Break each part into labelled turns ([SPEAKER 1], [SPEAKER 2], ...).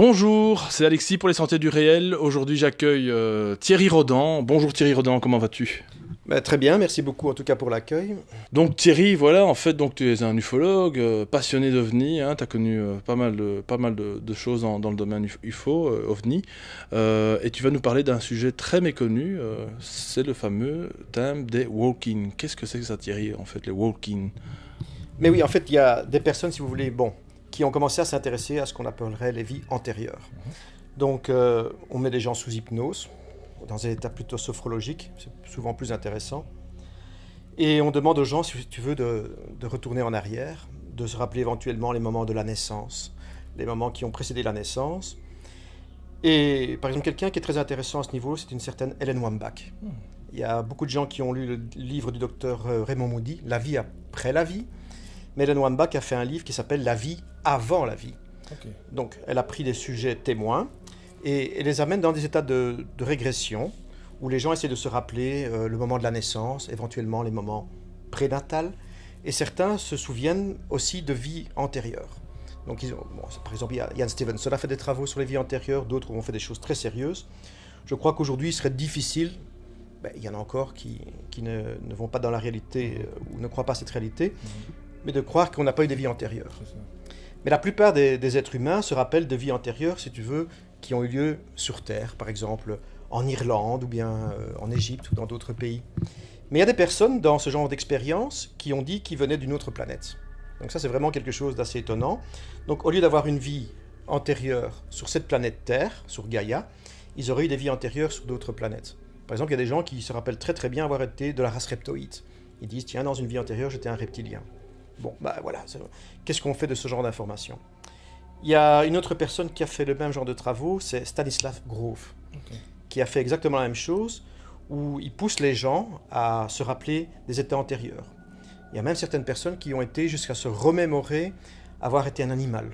[SPEAKER 1] Bonjour, c'est Alexis pour les Sentiers du Réel. Aujourd'hui, j'accueille Thierry Rodan. Bonjour Thierry Rodan, comment vas-tu?
[SPEAKER 2] Très bien, merci beaucoup en tout cas pour l'accueil.
[SPEAKER 1] Donc Thierry, voilà, en fait, donc tu es un ufologue, passionné d'OVNI, hein, tu as connu pas mal de choses dans le domaine UFO, OVNI, et tu vas nous parler d'un sujet très méconnu, c'est le fameux thème des walk-in. Qu'est-ce que c'est que ça Thierry, en fait, les walk-in?
[SPEAKER 2] Mais oui, en fait, il y a des personnes, si vous voulez, qui ont commencé à s'intéresser à ce qu'on appellerait les vies antérieures. Donc, on met des gens sous hypnose, dans un état plutôt sophrologique, c'est souvent plus intéressant. Et on demande aux gens, si tu veux, de retourner en arrière, de se rappeler éventuellement les moments de la naissance, les moments qui ont précédé la naissance. Et par exemple, quelqu'un qui est très intéressant à ce niveau, c'est une certaine Ellen Wambach. Il y a beaucoup de gens qui ont lu le livre du docteur Raymond Moody, La vie après la vie. Mais Ellen Wambach a fait un livre qui s'appelle La vie avant la vie. Okay. Donc, elle a pris des sujets témoins et les amène dans des états de régression où les gens essaient de se rappeler le moment de la naissance, éventuellement les moments prénatals. Et certains se souviennent aussi de vies antérieures. Donc, par exemple, Ian Stevenson a fait des travaux sur les vies antérieures, d'autres ont fait des choses très sérieuses. Je crois qu'aujourd'hui, il serait difficile, il y en a encore qui ne vont pas dans la réalité ou ne croient pas à cette réalité, mais de croire qu'on n'a pas eu des vies antérieures. Mais la plupart des êtres humains se rappellent de vies antérieures, si tu veux, qui ont eu lieu sur Terre, par exemple en Irlande ou bien en Égypte ou dans d'autres pays. Mais il y a des personnes dans ce genre d'expérience qui ont dit qu'ils venaient d'une autre planète. Donc ça, c'est vraiment quelque chose d'assez étonnant. Donc au lieu d'avoir une vie antérieure sur cette planète Terre, sur Gaïa, ils auraient eu des vies antérieures sur d'autres planètes. Par exemple, il y a des gens qui se rappellent très très bien avoir été de la race reptoïde. Ils disent, tiens, dans une vie antérieure, j'étais un reptilien. Bon, voilà, qu'est-ce qu'on fait de ce genre d'informations? Il y a une autre personne qui a fait le même genre de travaux, c'est Stanislav Grof, qui a fait exactement la même chose, où il pousse les gens à se rappeler des états antérieurs. Il y a même certaines personnes qui ont été jusqu'à se remémorer avoir été un animal,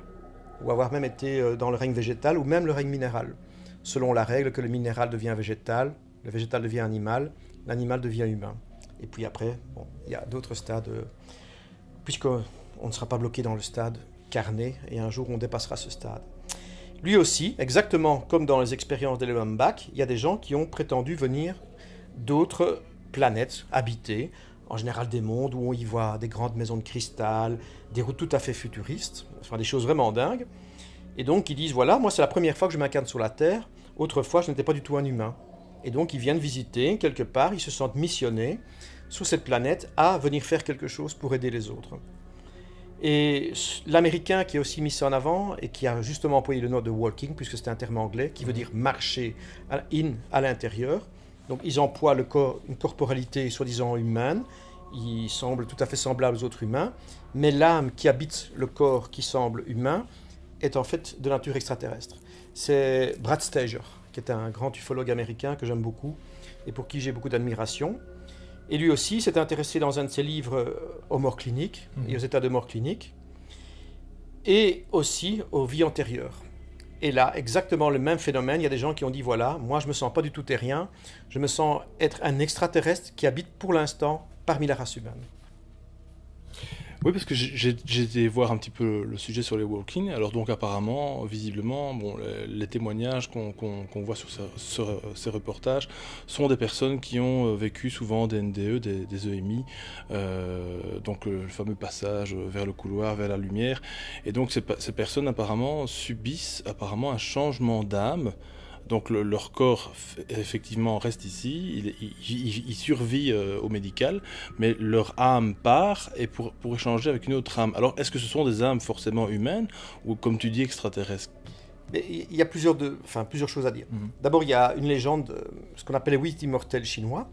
[SPEAKER 2] ou avoir même été dans le règne végétal, ou même le règne minéral, selon la règle que le minéral devient végétal, le végétal devient animal, l'animal devient humain. Et puis après, il y a d'autres stades, puisqu'on ne sera pas bloqué dans le stade carné, et un jour on dépassera ce stade. Lui aussi, exactement comme dans les expériences d'Ellen Wambach, il y a des gens qui ont prétendu venir d'autres planètes habitées, en général des mondes où on y voit des grandes maisons de cristal, des routes tout à fait futuristes, enfin des choses vraiment dingues. Et donc ils disent, voilà, moi c'est la première fois que je m'incarne sur la Terre, autrefois je n'étais pas du tout un humain. Et donc ils viennent visiter quelque part, ils se sentent missionnés sur cette planète à venir faire quelque chose pour aider les autres. Et l'Américain qui a aussi mis ça en avant et qui a justement employé le nom de walking, puisque c'est un terme anglais, qui veut dire marcher à l'intérieur. Donc ils emploient une corporalité soi-disant humaine, ils semblent tout à fait semblables aux autres humains, mais l'âme qui habite le corps qui semble humain est en fait de nature extraterrestre. C'est Brad Steiger, qui est un grand ufologue américain que j'aime beaucoup et pour qui j'ai beaucoup d'admiration. Et lui aussi s'est intéressé dans un de ses livres aux morts cliniques et aux états de mort clinique, et aussi aux vies antérieures. Et là, exactement le même phénomène, il y a des gens qui ont dit, voilà, moi je ne me sens pas du tout terrien, je me sens être un extraterrestre qui habite pour l'instant parmi la race humaine.
[SPEAKER 1] Oui, parce que j'ai été voir un petit peu le sujet sur les walk-in. Alors donc apparemment, visiblement, les témoignages qu'on voit sur ces reportages sont des personnes qui ont vécu souvent des NDE, des EMI, donc le fameux passage vers le couloir, vers la lumière. Et donc ces personnes apparemment subissent un changement d'âme. Donc leur corps effectivement reste ici, il survit au médical, mais leur âme part et pour échanger avec une autre âme. Alors est-ce que ce sont des âmes forcément humaines ou comme tu dis extraterrestres?
[SPEAKER 2] Mais il y a plusieurs choses à dire. D'abord il y a une légende, ce qu'on appelle les 8 immortels chinois,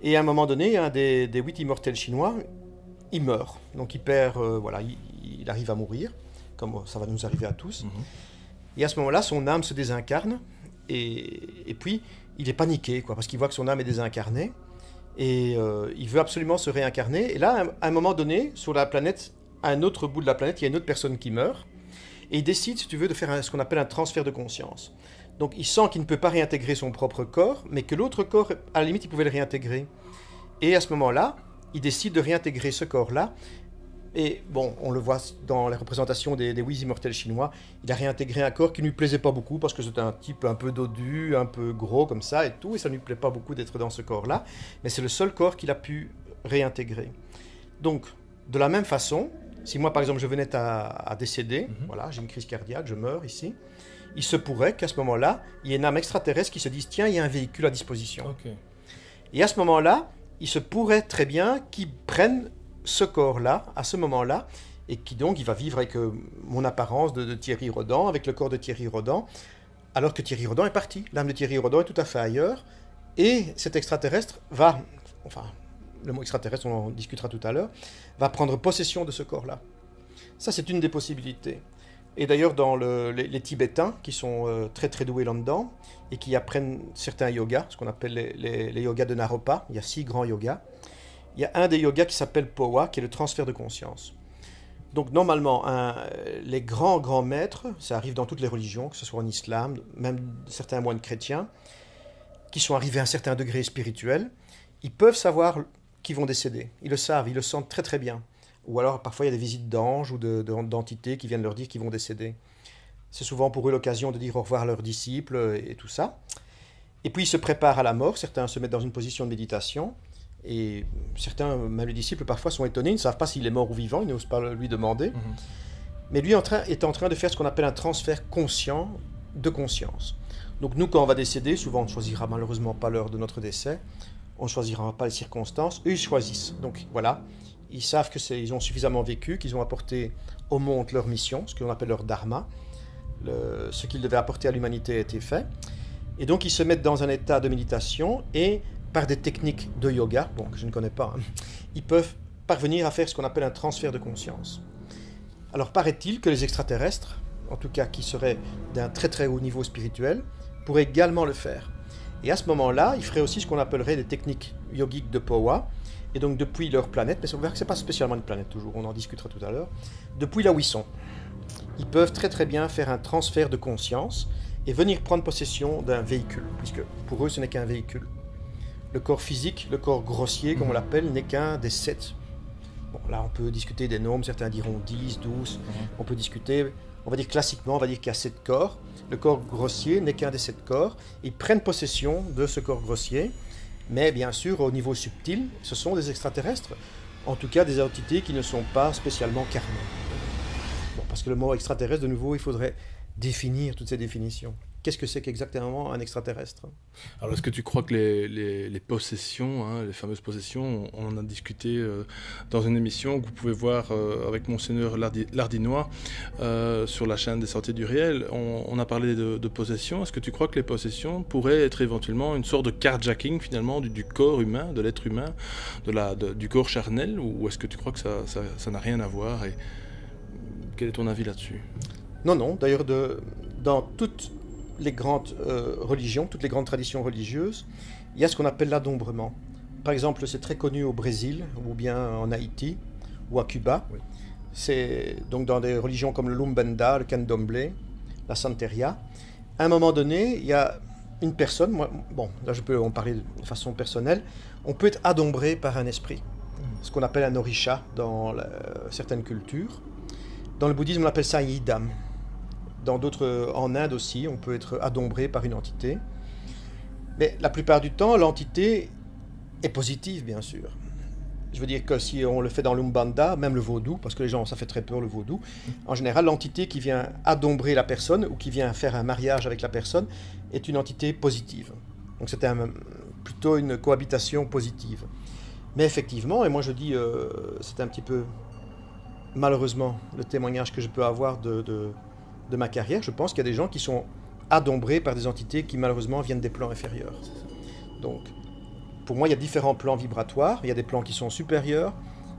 [SPEAKER 2] et à un moment donné, un des 8 immortels chinois, il meurt. Donc il perd, il arrive à mourir, comme ça va nous arriver à tous. Et à ce moment-là, son âme se désincarne. Et puis, il est paniqué, parce qu'il voit que son âme est désincarnée, et il veut absolument se réincarner. Et là, à un moment donné, sur la planète, à un autre bout de la planète, il y a une autre personne qui meurt, et il décide, si tu veux, de faire ce qu'on appelle un transfert de conscience. Donc, il sent qu'il ne peut pas réintégrer son propre corps, mais que l'autre corps, à la limite, il pouvait le réintégrer. Et à ce moment-là, il décide de réintégrer ce corps-là, Et bon, on le voit dans les représentations des huit immortels chinois, il a réintégré un corps qui ne lui plaisait pas beaucoup parce que c'était un type un peu dodu, un peu gros comme ça et tout, et ça ne lui plaît pas beaucoup d'être dans ce corps-là, mais c'est le seul corps qu'il a pu réintégrer. Donc, de la même façon, si moi par exemple je venais à décéder, voilà, j'ai une crise cardiaque, je meurs ici, il se pourrait qu'à ce moment-là, il y ait une âme extraterrestre qui se dise tiens, il y a un véhicule à disposition.
[SPEAKER 1] Okay.
[SPEAKER 2] Et à ce moment-là, il se pourrait très bien qu'il prenne ce corps-là, à ce moment-là, et qui donc, il va vivre avec mon apparence de Thierry Rodan, avec le corps de Thierry Rodan, alors que Thierry Rodan est parti. L'âme de Thierry Rodan est tout à fait ailleurs, et cet extraterrestre va, enfin, le mot extraterrestre, on en discutera tout à l'heure, va prendre possession de ce corps-là. Ça, c'est une des possibilités. Et d'ailleurs, dans les Tibétains, qui sont très très doués là-dedans, et qui apprennent certains yogas, ce qu'on appelle les yogas de Naropa, il y a 6 grands yogas, il y a un des yogas qui s'appelle Powa, qui est le transfert de conscience. Donc normalement, les grands maîtres, ça arrive dans toutes les religions, que ce soit en islam, même certains moines chrétiens, qui sont arrivés à un certain degré spirituel, ils peuvent savoir qu'ils vont décéder. Ils le savent, ils le sentent très très bien. Ou alors parfois il y a des visites d'anges ou d'entités qui viennent leur dire qu'ils vont décéder. C'est souvent pour eux l'occasion de dire au revoir à leurs disciples et tout ça. Et puis ils se préparent à la mort, certains se mettent dans une position de méditation, et certains, même les disciples, parfois sont étonnés, ils ne savent pas s'il est mort ou vivant, ils n'osent pas lui demander. Mais lui est en train de faire ce qu'on appelle un transfert conscient de conscience. Donc nous, quand on va décéder, souvent on ne choisira malheureusement pas l'heure de notre décès, on ne choisira pas les circonstances, eux ils choisissent. Donc voilà, ils savent qu'ils ont suffisamment vécu, qu'ils ont apporté au monde leur mission, ce qu'on appelle leur dharma, ce qu'ils devaient apporter à l'humanité a été fait. Et donc ils se mettent dans un état de méditation et par des techniques de yoga, bon, que je ne connais pas, hein, ils peuvent parvenir à faire ce qu'on appelle un transfert de conscience. Alors paraît-il que les extraterrestres, en tout cas qui seraient d'un très très haut niveau spirituel, pourraient également le faire. Et à ce moment-là, ils feraient aussi ce qu'on appellerait des techniques yogiques de Powa, et donc depuis leur planète, mais on verra que ce n'est pas spécialement une planète toujours, on en discutera tout à l'heure, depuis là où ils sont. Ils peuvent très très bien faire un transfert de conscience et venir prendre possession d'un véhicule, puisque pour eux ce n'est qu'un véhicule. Le corps physique, le corps grossier, comme on l'appelle, n'est qu'un des 7. Bon, là, on peut discuter des nombres, certains diront 10, 12. On peut discuter, on va dire classiquement, on va dire qu'il y a 7 corps. Le corps grossier n'est qu'un des 7 corps. Ils prennent possession de ce corps grossier. Mais bien sûr, au niveau subtil, ce sont des extraterrestres. En tout cas, des entités qui ne sont pas spécialement carnées. Bon, parce que le mot extraterrestre, de nouveau, il faudrait définir toutes ces définitions. Qu'est-ce que c'est qu'exactement un extraterrestre?
[SPEAKER 1] Alors, est-ce que tu crois que les possessions, hein, les fameuses possessions, on en a discuté dans une émission que vous pouvez voir avec Monseigneur Lardinois sur la chaîne des Sentiers du Réel. On a parlé de possessions. Est-ce que tu crois que les possessions pourraient être éventuellement une sorte de carjacking finalement du corps humain, de l'être humain, du corps charnel, ou est-ce que tu crois que ça n'a rien à voir, et quel est ton avis là-dessus?
[SPEAKER 2] Non. D'ailleurs, dans toutes les grandes religions, toutes les grandes traditions religieuses, il y a ce qu'on appelle l'adombrement. Par exemple, c'est très connu au Brésil, ou bien en Haïti, ou à Cuba. Oui. C'est donc dans des religions comme le Lumbanda, le Candomblé, la Santeria. À un moment donné, il y a une personne, là je peux en parler de façon personnelle, on peut être adombré par un esprit, ce qu'on appelle un orisha dans certaines cultures. Dans le bouddhisme, on appelle ça un yidam. Dans d'autres, en Inde aussi, on peut être adombré par une entité. Mais la plupart du temps, l'entité est positive, bien sûr. Je veux dire que si on le fait dans l'Umbanda, même le vaudou, parce que les gens, ça fait très peur le vaudou, en général, l'entité qui vient adombrer la personne ou qui vient faire un mariage avec la personne est une entité positive. Donc c'est plutôt une cohabitation positive. Mais effectivement, et moi je dis, c'est un petit peu, malheureusement, le témoignage que je peux avoir de ma carrière, je pense qu'il y a des gens qui sont adombrés par des entités qui malheureusement viennent des plans inférieurs. Donc, pour moi, il y a différents plans vibratoires. Il y a des plans qui sont supérieurs,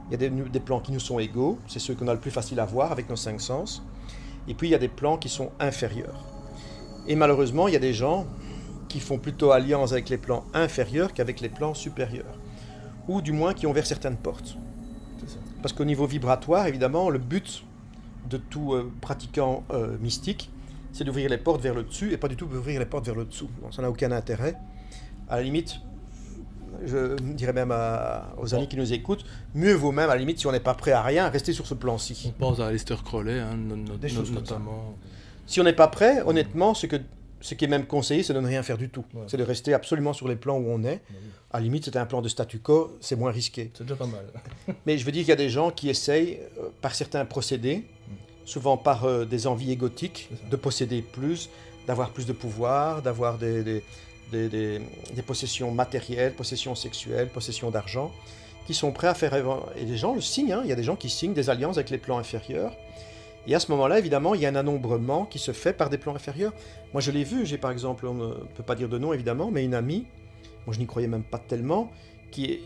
[SPEAKER 2] il y a des plans qui nous sont égaux, c'est ceux qu'on a le plus facile à voir avec nos 5 sens. Et puis, il y a des plans qui sont inférieurs. Et malheureusement, il y a des gens qui font plutôt alliance avec les plans inférieurs qu'avec les plans supérieurs. Ou du moins qui ont ouvert certaines portes. Parce qu'au niveau vibratoire, évidemment, le but de tout pratiquant mystique, c'est d'ouvrir les portes vers le dessus et pas du tout d'ouvrir les portes vers le dessous. Donc, ça n'a aucun intérêt. À la limite, Je dirais même aux amis qui nous écoutent, mieux vaut même, à la limite, si on n'est pas prêt à rien, rester sur ce plan-ci.
[SPEAKER 1] On pense à Aleister Crowley, hein,
[SPEAKER 2] Des choses comme ça.
[SPEAKER 1] notamment.
[SPEAKER 2] Si on n'est pas prêt, honnêtement, ce qui est même conseillé, c'est de ne rien faire du tout.
[SPEAKER 3] Ouais.
[SPEAKER 2] C'est de rester absolument sur les plans où on est.
[SPEAKER 3] Oui.
[SPEAKER 2] À la limite, c'est un plan de statu quo, c'est moins risqué.
[SPEAKER 3] C'est déjà pas mal.
[SPEAKER 2] Mais je veux dire qu'il y a des gens qui essayent, par certains procédés, souvent par des envies égotiques,
[SPEAKER 3] C'est ça.
[SPEAKER 2] de posséder plus, d'avoir plus de pouvoir, d'avoir des possessions matérielles, possessions sexuelles, possessions d'argent, qui sont prêts à faire... Et les gens le signent, hein. Il y a des gens qui signent des alliances avec les plans inférieurs. Et à ce moment-là, évidemment, il y a un anombrement qui se fait par des plans inférieurs. Moi, je l'ai vu, j'ai par exemple, on ne peut pas dire de nom évidemment, mais une amie, moi je n'y croyais même pas tellement, qui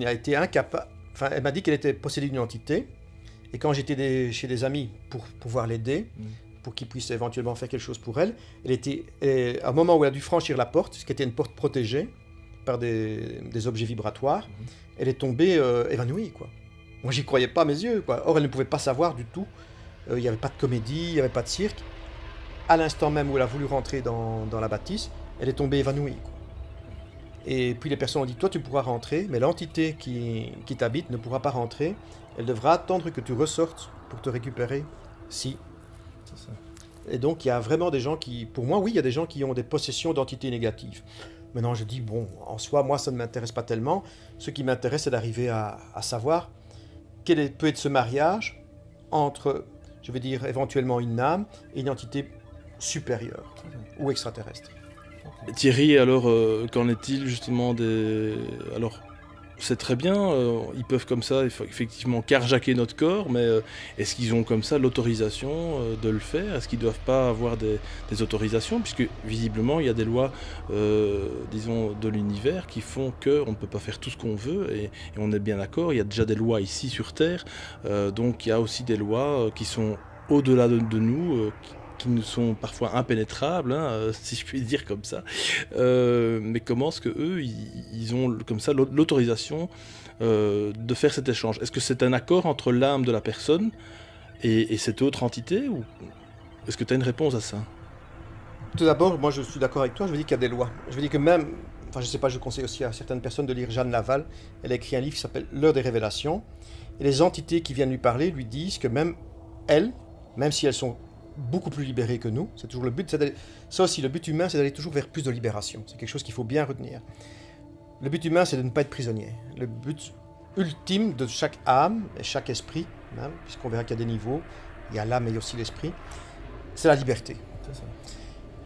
[SPEAKER 2] a été incapable... Enfin, elle m'a dit qu'elle était possédée d'une entité, et quand j'étais chez des amis pour pouvoir l'aider, pour qu'ils puissent éventuellement faire quelque chose pour elle, à un moment où elle a dû franchir la porte, ce qui était une porte protégée par des objets vibratoires, elle est tombée évanouie, quoi. Moi, j'y croyais pas à mes yeux, quoi. Or, elle ne pouvait pas savoir du tout. Il n'y avait pas de comédie, il n'y avait pas de cirque. À l'instant même où elle a voulu rentrer dans la bâtisse, elle est tombée évanouie, quoi. Et puis les personnes ont dit, toi tu pourras rentrer, mais l'entité qui t'habite ne pourra pas rentrer. Elle devra attendre que tu ressortes pour te récupérer. Si.
[SPEAKER 3] C'est ça.
[SPEAKER 2] Et donc il y a vraiment des gens qui, pour moi, oui, il y a des gens qui ont des possessions d'entités négatives. Maintenant je dis, bon, en soi, moi ça ne m'intéresse pas tellement. Ce qui m'intéresse, c'est d'arriver à savoir quel peut être ce mariage entre, je veux dire, éventuellement une âme et une entité supérieure ou extraterrestre.
[SPEAKER 1] Thierry, alors, qu'en est-il justement des... Alors, c'est très bien, ils peuvent comme ça, effectivement, carjacker notre corps, mais est-ce qu'ils ont comme ça l'autorisation de le faire? Est-ce qu'ils ne doivent pas avoir des autorisations? Puisque, visiblement, il y a des lois, disons, de l'univers qui font qu'on ne peut pas faire tout ce qu'on veut, et on est bien d'accord, il y a déjà des lois ici sur Terre, donc il y a aussi des lois qui sont au-delà de nous, qui nous sont parfois impénétrables, hein, si je puis dire comme ça. Mais comment est-ce qu'eux, ils ont comme ça l'autorisation de faire cet échange? Est-ce que c'est un accord entre l'âme de la personne et cette autre entité, ou est-ce que tu as une réponse à ça?
[SPEAKER 2] Tout d'abord, moi je suis d'accord avec toi, je veux dire qu'il y a des lois. Je veux dire que même, enfin je sais pas, je conseille aussi à certaines personnes de lire Jeanne Laval. Elle a écrit un livre qui s'appelle L'heure des révélations. Et les entités qui viennent lui parler lui disent que même elles, même si elles sont beaucoup plus libérées que nous, c'est toujours le but, ça aussi, le but humain, c'est d'aller toujours vers plus de libération. C'est quelque chose qu'il faut bien retenir. Le but humain, c'est de ne pas être prisonnier. Le but ultime de chaque âme et chaque esprit, hein, puisqu'on verra qu'il y a des niveaux, il y a l'âme et aussi l'esprit, c'est la liberté.
[SPEAKER 3] C'est ça.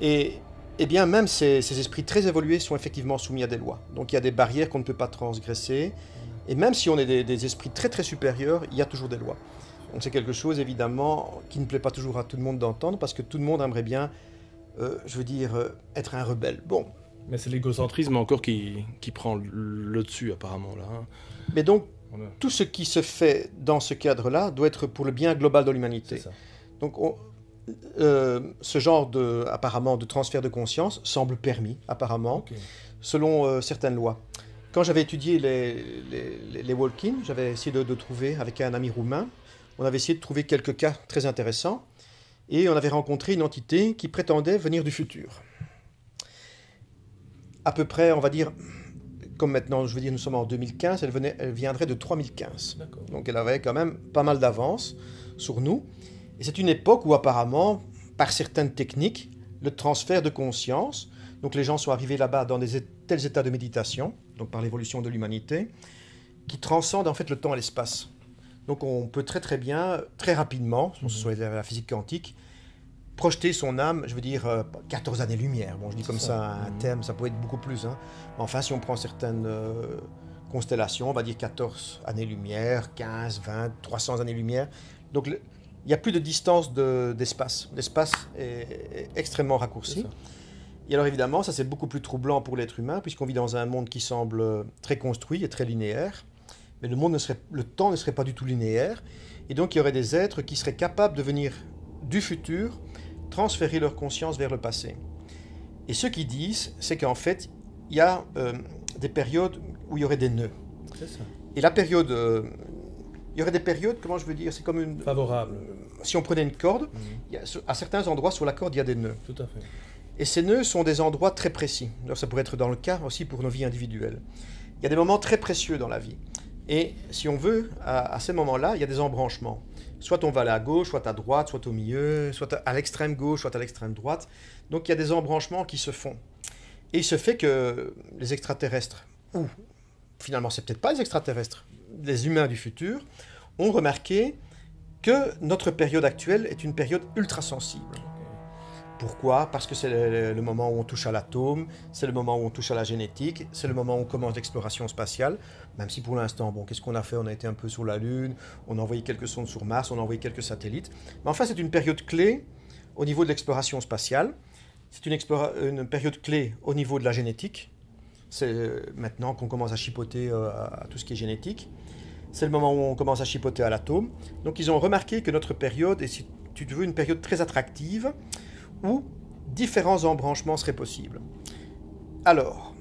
[SPEAKER 2] Et bien même ces esprits très évolués sont effectivement soumis à des lois. Donc il y a des barrières qu'on ne peut pas transgresser. Et même si on est des esprits très très supérieurs, il y a toujours des lois. Donc c'est quelque chose évidemment qui ne plaît pas toujours à tout le monde d'entendre, parce que tout le monde aimerait bien, je veux dire, être un rebelle. Bon.
[SPEAKER 1] Mais c'est l'égocentrisme encore qui prend le dessus apparemment là. Hein.
[SPEAKER 2] Mais donc tout ce qui se fait dans ce cadre-là doit être pour le bien global de l'humanité.
[SPEAKER 3] C'est ça.
[SPEAKER 2] Donc ce genre apparemment de transfert de conscience semble permis apparemment,
[SPEAKER 3] Ok.
[SPEAKER 2] selon certaines lois. Quand j'avais étudié les walk-ins, j'avais essayé de trouver avec un ami roumain, on avait essayé de trouver quelques cas très intéressants, et on avait rencontré une entité qui prétendait venir du futur. À peu près, on va dire, comme maintenant, je veux dire, nous sommes en 2015, elle viendrait de 3015.
[SPEAKER 3] D'accord.
[SPEAKER 2] Donc elle avait quand même pas mal d'avance sur nous. Et c'est une époque où apparemment, par certaines techniques, le transfert de conscience, donc les gens sont arrivés là-bas dans tels états de méditation, donc par l'évolution de l'humanité, qui transcendent en fait le temps et l'espace. Donc on peut très très bien, très rapidement, ce sont la physique quantique, projeter son âme, je veux dire 14 années-lumière. Bon, je dis comme ça un terme, ça peut être beaucoup plus. Hein. Enfin, si on prend certaines constellations, on va dire 14 années-lumière, 15, 20, 300 années-lumière. Donc il n'y a plus de distance d'espace. L'espace est extrêmement raccourci. Et alors évidemment, ça c'est beaucoup plus troublant pour l'être humain, puisqu'on vit dans un monde qui semble très construit et très linéaire. Mais le temps ne serait pas du tout linéaire. Et donc il y aurait des êtres qui seraient capables de venir du futur, transférer leur conscience vers le passé. Et ce qu'ils disent, c'est qu'en fait, il y a des périodes où il y aurait des nœuds.
[SPEAKER 3] C'est ça.
[SPEAKER 2] Et la période... il y aurait des périodes, comment je veux dire, c'est comme une...
[SPEAKER 3] Favorable.
[SPEAKER 2] Si on prenait une corde, à certains endroits sur la corde, il y a des nœuds.
[SPEAKER 3] Tout à fait.
[SPEAKER 2] Et ces nœuds sont des endroits très précis. Alors ça pourrait être dans le cas aussi pour nos vies individuelles. il y a des moments très précieux dans la vie. Et si on veut, à ces moments-là, il y a des embranchements. Soit on va aller à gauche, soit à droite, soit au milieu, soit à l'extrême gauche, soit à l'extrême droite. Donc il y a des embranchements qui se font. Et il se fait que les extraterrestres, ou finalement c'est peut-être pas les extraterrestres, les humains du futur, ont remarqué que notre période actuelle est une période ultra sensible. Pourquoi? Parce que c'est le moment où on touche à l'atome, c'est le moment où on touche à la génétique, c'est le moment où on commence l'exploration spatiale, même si pour l'instant, bon, qu'est-ce qu'on a fait? On a été un peu sur la Lune, on a envoyé quelques sondes sur Mars, on a envoyé quelques satellites. Mais enfin, c'est une période clé au niveau de l'exploration spatiale, c'est une période clé au niveau de la génétique, c'est maintenant qu'on commence à chipoter à tout ce qui est génétique, c'est le moment où on commence à chipoter à l'atome. Donc ils ont remarqué que notre période est, si tu veux, une période très attractive, où différents embranchements seraient possibles. Alors,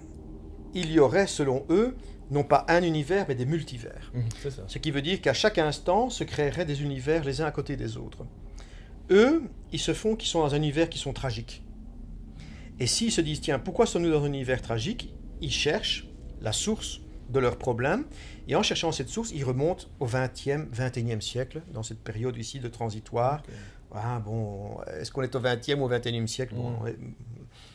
[SPEAKER 2] il y aurait, selon eux, non pas un univers, mais des multivers.
[SPEAKER 1] C'est ça.
[SPEAKER 2] Ce qui veut dire qu'à chaque instant se créeraient des univers les uns à côté des autres. Eux, ils se font qu'ils sont dans un univers qui sont tragiques. Et s'ils se disent, tiens, pourquoi sommes-nous dans un univers tragique? Ils cherchent la source de leurs problèmes, et en cherchant cette source, ils remontent au 20e, 21e siècle, dans cette période ici de transitoire. Okay. Ah, bon, est-ce qu'on est au 20e ou au 21e siècle?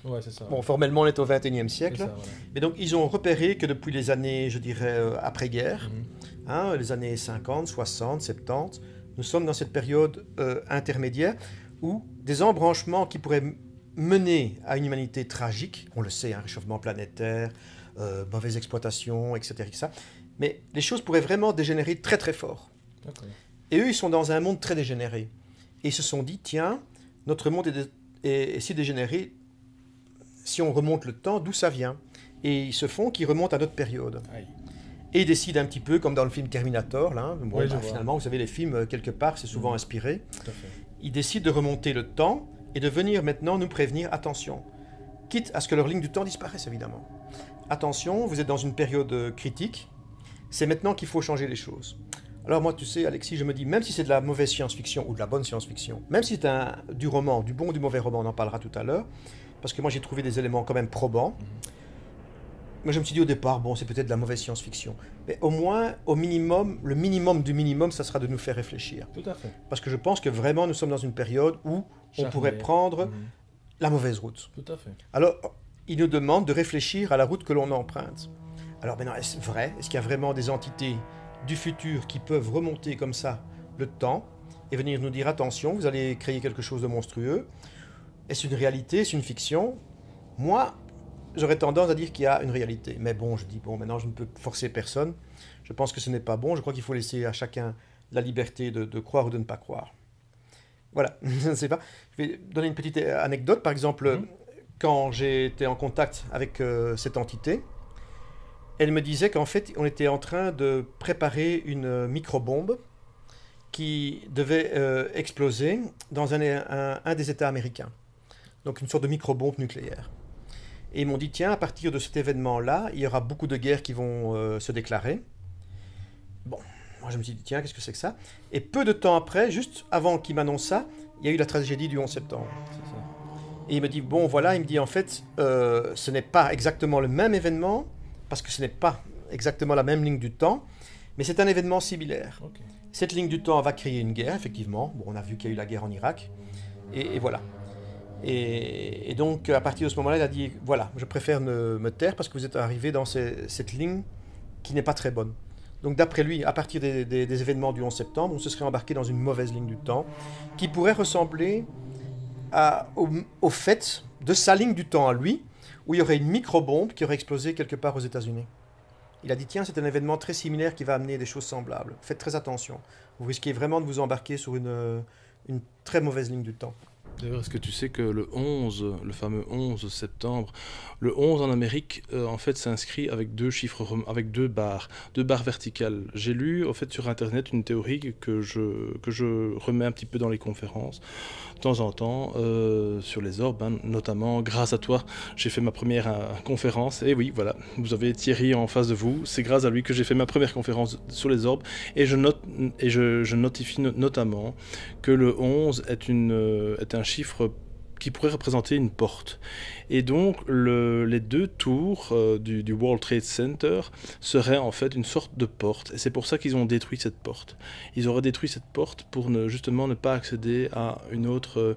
[SPEAKER 1] Ouais, c'est ça.
[SPEAKER 2] Bon, formellement, on est au 21e siècle.
[SPEAKER 1] Ça, voilà.
[SPEAKER 2] Mais donc, ils ont repéré que depuis les années, je dirais, après-guerre, les années 50, 60, 70, nous sommes dans cette période intermédiaire où des embranchements qui pourraient mener à une humanité tragique, on le sait, réchauffement planétaire, mauvaise exploitation, etc., etc., mais les choses pourraient vraiment dégénérer très très fort. Okay. Et eux, ils sont dans un monde très dégénéré. Et ils se sont dit, tiens, notre monde est si dégénéré, si on remonte le temps, d'où ça vient? Et ils se font qu'ils remontent à notre période. Aïe. Et ils décident un petit peu, comme dans le film Terminator, là, bon, oui, finalement, vous savez, les films, quelque part, c'est souvent inspiré. Tout à fait. Ils décident de remonter le temps et de venir maintenant nous prévenir, attention, quitte à ce que leur ligne du temps disparaisse, évidemment. Attention, vous êtes dans une période critique, c'est maintenant qu'il faut changer les choses. Alors moi, tu sais, Alexis, je me dis, même si c'est de la mauvaise science-fiction ou de la bonne science-fiction, même si c'est du roman, du bon ou du mauvais roman, on en parlera tout à l'heure, parce que moi j'ai trouvé des éléments quand même probants, mais je me suis dit au départ, bon, c'est peut-être de la mauvaise science-fiction. Mais au moins, au minimum, le minimum du minimum, ça sera de nous faire réfléchir.
[SPEAKER 1] Tout à fait.
[SPEAKER 2] Parce que je pense que vraiment, nous sommes dans une période où on pourrait prendre la mauvaise route.
[SPEAKER 1] Tout à fait.
[SPEAKER 2] Alors, ils nous demandent de réfléchir à la route que l'on emprunte. Alors maintenant, est-ce vrai? Est-ce qu'il y a vraiment des entités du futur qui peuvent remonter comme ça le temps et venir nous dire, attention, vous allez créer quelque chose de monstrueux? Est-ce une réalité? Est-ce une fiction? Moi, j'aurais tendance à dire qu'il y a une réalité. Mais bon, je dis, bon, maintenant, je ne peux forcer personne. Je pense que ce n'est pas bon. Je crois qu'il faut laisser à chacun la liberté de croire ou de ne pas croire. Voilà, je ne sais pas. Je vais donner une petite anecdote. Par exemple, quand j'ai été en contact avec cette entité, elle me disait qu'en fait, on était en train de préparer une micro-bombe qui devait exploser dans un des États américains. Donc une sorte de micro-bombe nucléaire. Et ils m'ont dit, tiens, à partir de cet événement-là, il y aura beaucoup de guerres qui vont se déclarer. Bon, moi je me suis dit, tiens, qu'est-ce que c'est que ça? Et peu de temps après, juste avant qu'il m'annonce ça, il y a eu la tragédie du 11 septembre. C'est ça. Et il me dit, bon voilà, il me dit, en fait, ce n'est pas exactement le même événement, parce que ce n'est pas exactement la même ligne du temps, mais c'est un événement similaire. Okay. Cette ligne du temps va créer une guerre, effectivement. Bon, on a vu qu'il y a eu la guerre en Irak, et voilà. Et donc, à partir de ce moment-là, il a dit, voilà, je préfère me taire parce que vous êtes arrivé dans cette ligne qui n'est pas très bonne. Donc, d'après lui, à partir des événements du 11 septembre, on se serait embarqué dans une mauvaise ligne du temps qui pourrait ressembler au fait de sa ligne du temps à lui, où il y aurait une micro-bombe qui aurait explosé quelque part aux États-Unis. Il a dit, tiens, c'est un événement très similaire qui va amener des choses semblables. Faites très attention. Vous risquez vraiment de vous embarquer sur une très mauvaise ligne du temps.
[SPEAKER 1] D'ailleurs, est-ce que tu sais que le fameux 11 septembre, le 11 en Amérique, en fait, s'inscrit avec deux chiffres, avec deux barres verticales. J'ai lu, en fait, sur Internet, une théorie que je remets un petit peu dans les conférences, de temps en temps, sur les orbes, hein, notamment, grâce à toi, j'ai fait ma première conférence, et oui, voilà, vous avez Thierry en face de vous, c'est grâce à lui que j'ai fait ma première conférence sur les orbes, et je notifie notamment que le 11 est un chiffre qui pourrait représenter une porte. Et donc, les 2 tours du World Trade Center seraient en fait une sorte de porte. Et c'est pour ça qu'ils ont détruit cette porte. Ils auraient détruit cette porte pour justement ne pas accéder à un autre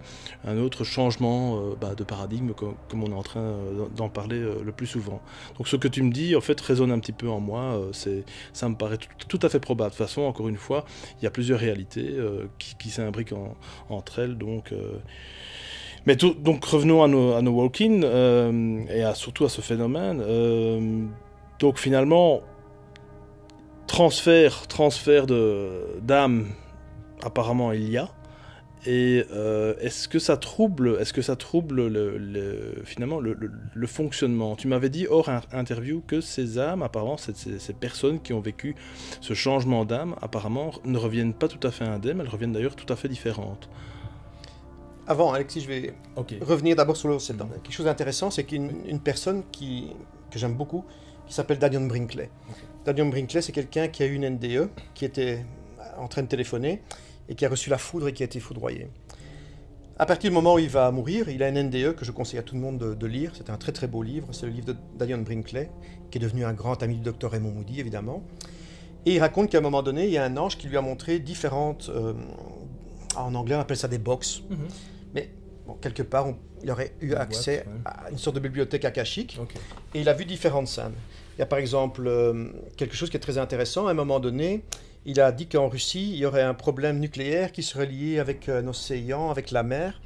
[SPEAKER 1] changement de paradigme, comme on est en train d'en parler le plus souvent. Donc ce que tu me dis, en fait, résonne un petit peu en moi. Ça me paraît tout à fait probable. De toute façon, encore une fois, il y a plusieurs réalités qui s'imbriquent entre elles. Donc revenons à nos walk-in et surtout à ce phénomène. Donc finalement, transfert d'âme, apparemment il y a. Et est-ce que ça trouble finalement le fonctionnement? Tu m'avais dit hors interview que ces âmes, apparemment, ces personnes qui ont vécu ce changement d'âme, apparemment, ne reviennent pas tout à fait indemnes, elles reviennent d'ailleurs tout à fait différentes.
[SPEAKER 2] Avant, Alexis, je vais revenir d'abord sur le septembre. Quelque chose d'intéressant, c'est qu'une personne que j'aime beaucoup, qui s'appelle Daniel Brinkley. Daniel Brinkley, c'est quelqu'un qui a eu une NDE, qui était en train de téléphoner, et qui a reçu la foudre et qui a été foudroyé. À partir du moment où il va mourir, il a une NDE que je conseille à tout le monde de lire. C'est un très très beau livre, c'est le livre de Daniel Brinkley, qui est devenu un grand ami du docteur Raymond Moody, évidemment. Et il raconte qu'à un moment donné, il y a un ange qui lui a montré différentes... en anglais, on appelle ça des box. Mais bon, quelque part, il aurait eu accès à une sorte de bibliothèque akashique. Et il a vu différentes scènes. Il y a par exemple quelque chose qui est très intéressant. À un moment donné, il a dit qu'en Russie, il y aurait un problème nucléaire qui serait lié avec un océan, avec la mer.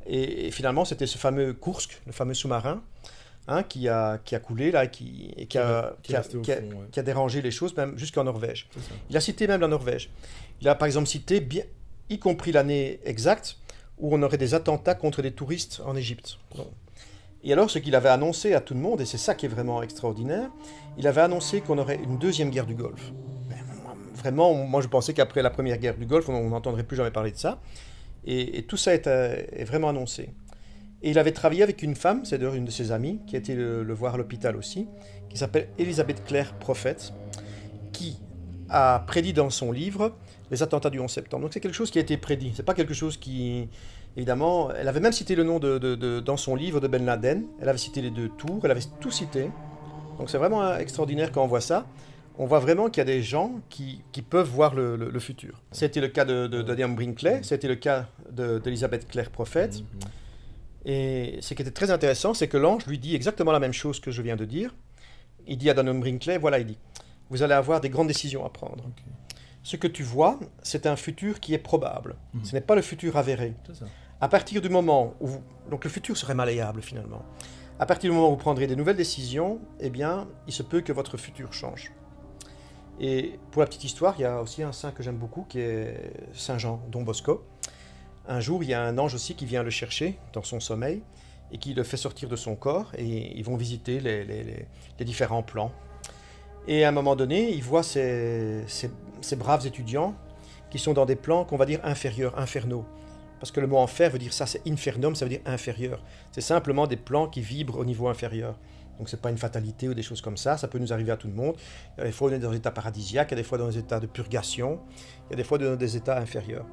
[SPEAKER 2] Et finalement, c'était ce fameux Kursk, le fameux sous-marin, qui a coulé là, qui a dérangé les choses, même jusqu'en Norvège. Il a cité même la Norvège. Il a par exemple cité, y compris l'année exacte, où on aurait des attentats contre des touristes en Égypte. Et alors, ce qu'il avait annoncé à tout le monde, et c'est ça qui est vraiment extraordinaire, il avait annoncé qu'on aurait une deuxième guerre du Golfe. Vraiment, moi je pensais qu'après la première guerre du Golfe, on n'entendrait plus jamais parler de ça. Et tout ça est vraiment annoncé. Et il avait travaillé avec une femme, c'est d'ailleurs une de ses amies, qui a été le voir à l'hôpital aussi, qui s'appelle Elisabeth Clare Prophet, qui a prédit dans son livre les attentats du 11 septembre. Donc c'est quelque chose qui a été prédit. C'est pas quelque chose qui... Évidemment, elle avait même cité le nom dans son livre de Ben Laden. Elle avait cité les 2 tours, elle avait tout cité. Donc c'est vraiment extraordinaire quand on voit ça. On voit vraiment qu'il y a des gens qui peuvent voir le futur. C'était le cas de Daniel Brinkley, c'était le cas d'Elisabeth Clare Prophet. Et ce qui était très intéressant, c'est que l'ange lui dit exactement la même chose que je viens de dire. Il dit à Daniel Brinkley, voilà, il dit, vous allez avoir des grandes décisions à prendre. Ce que tu vois, c'est un futur qui est probable. Ce n'est pas le futur avéré. À partir du moment où... Donc le futur serait malléable finalement. À partir du moment où vous prendrez des nouvelles décisions, eh bien, il se peut que votre futur change. Et pour la petite histoire, il y a aussi un saint que j'aime beaucoup, qui est Saint Jean, Don Bosco. Un jour, il y a un ange aussi qui vient le chercher dans son sommeil et qui le fait sortir de son corps, et ils vont visiter les différents plans. Et à un moment donné, il voit ces braves étudiants qui sont dans des plans qu'on va dire inférieurs, infernaux. Parce que le mot enfer veut dire ça, c'est infernum, ça veut dire inférieur. C'est simplement des plans qui vibrent au niveau inférieur. Donc ce n'est pas une fatalité ou des choses comme ça peut nous arriver à tout le monde. Il y a des fois on est dans des états paradisiaques, il y a des fois dans des états de purgation, il y a des fois dans des états inférieurs.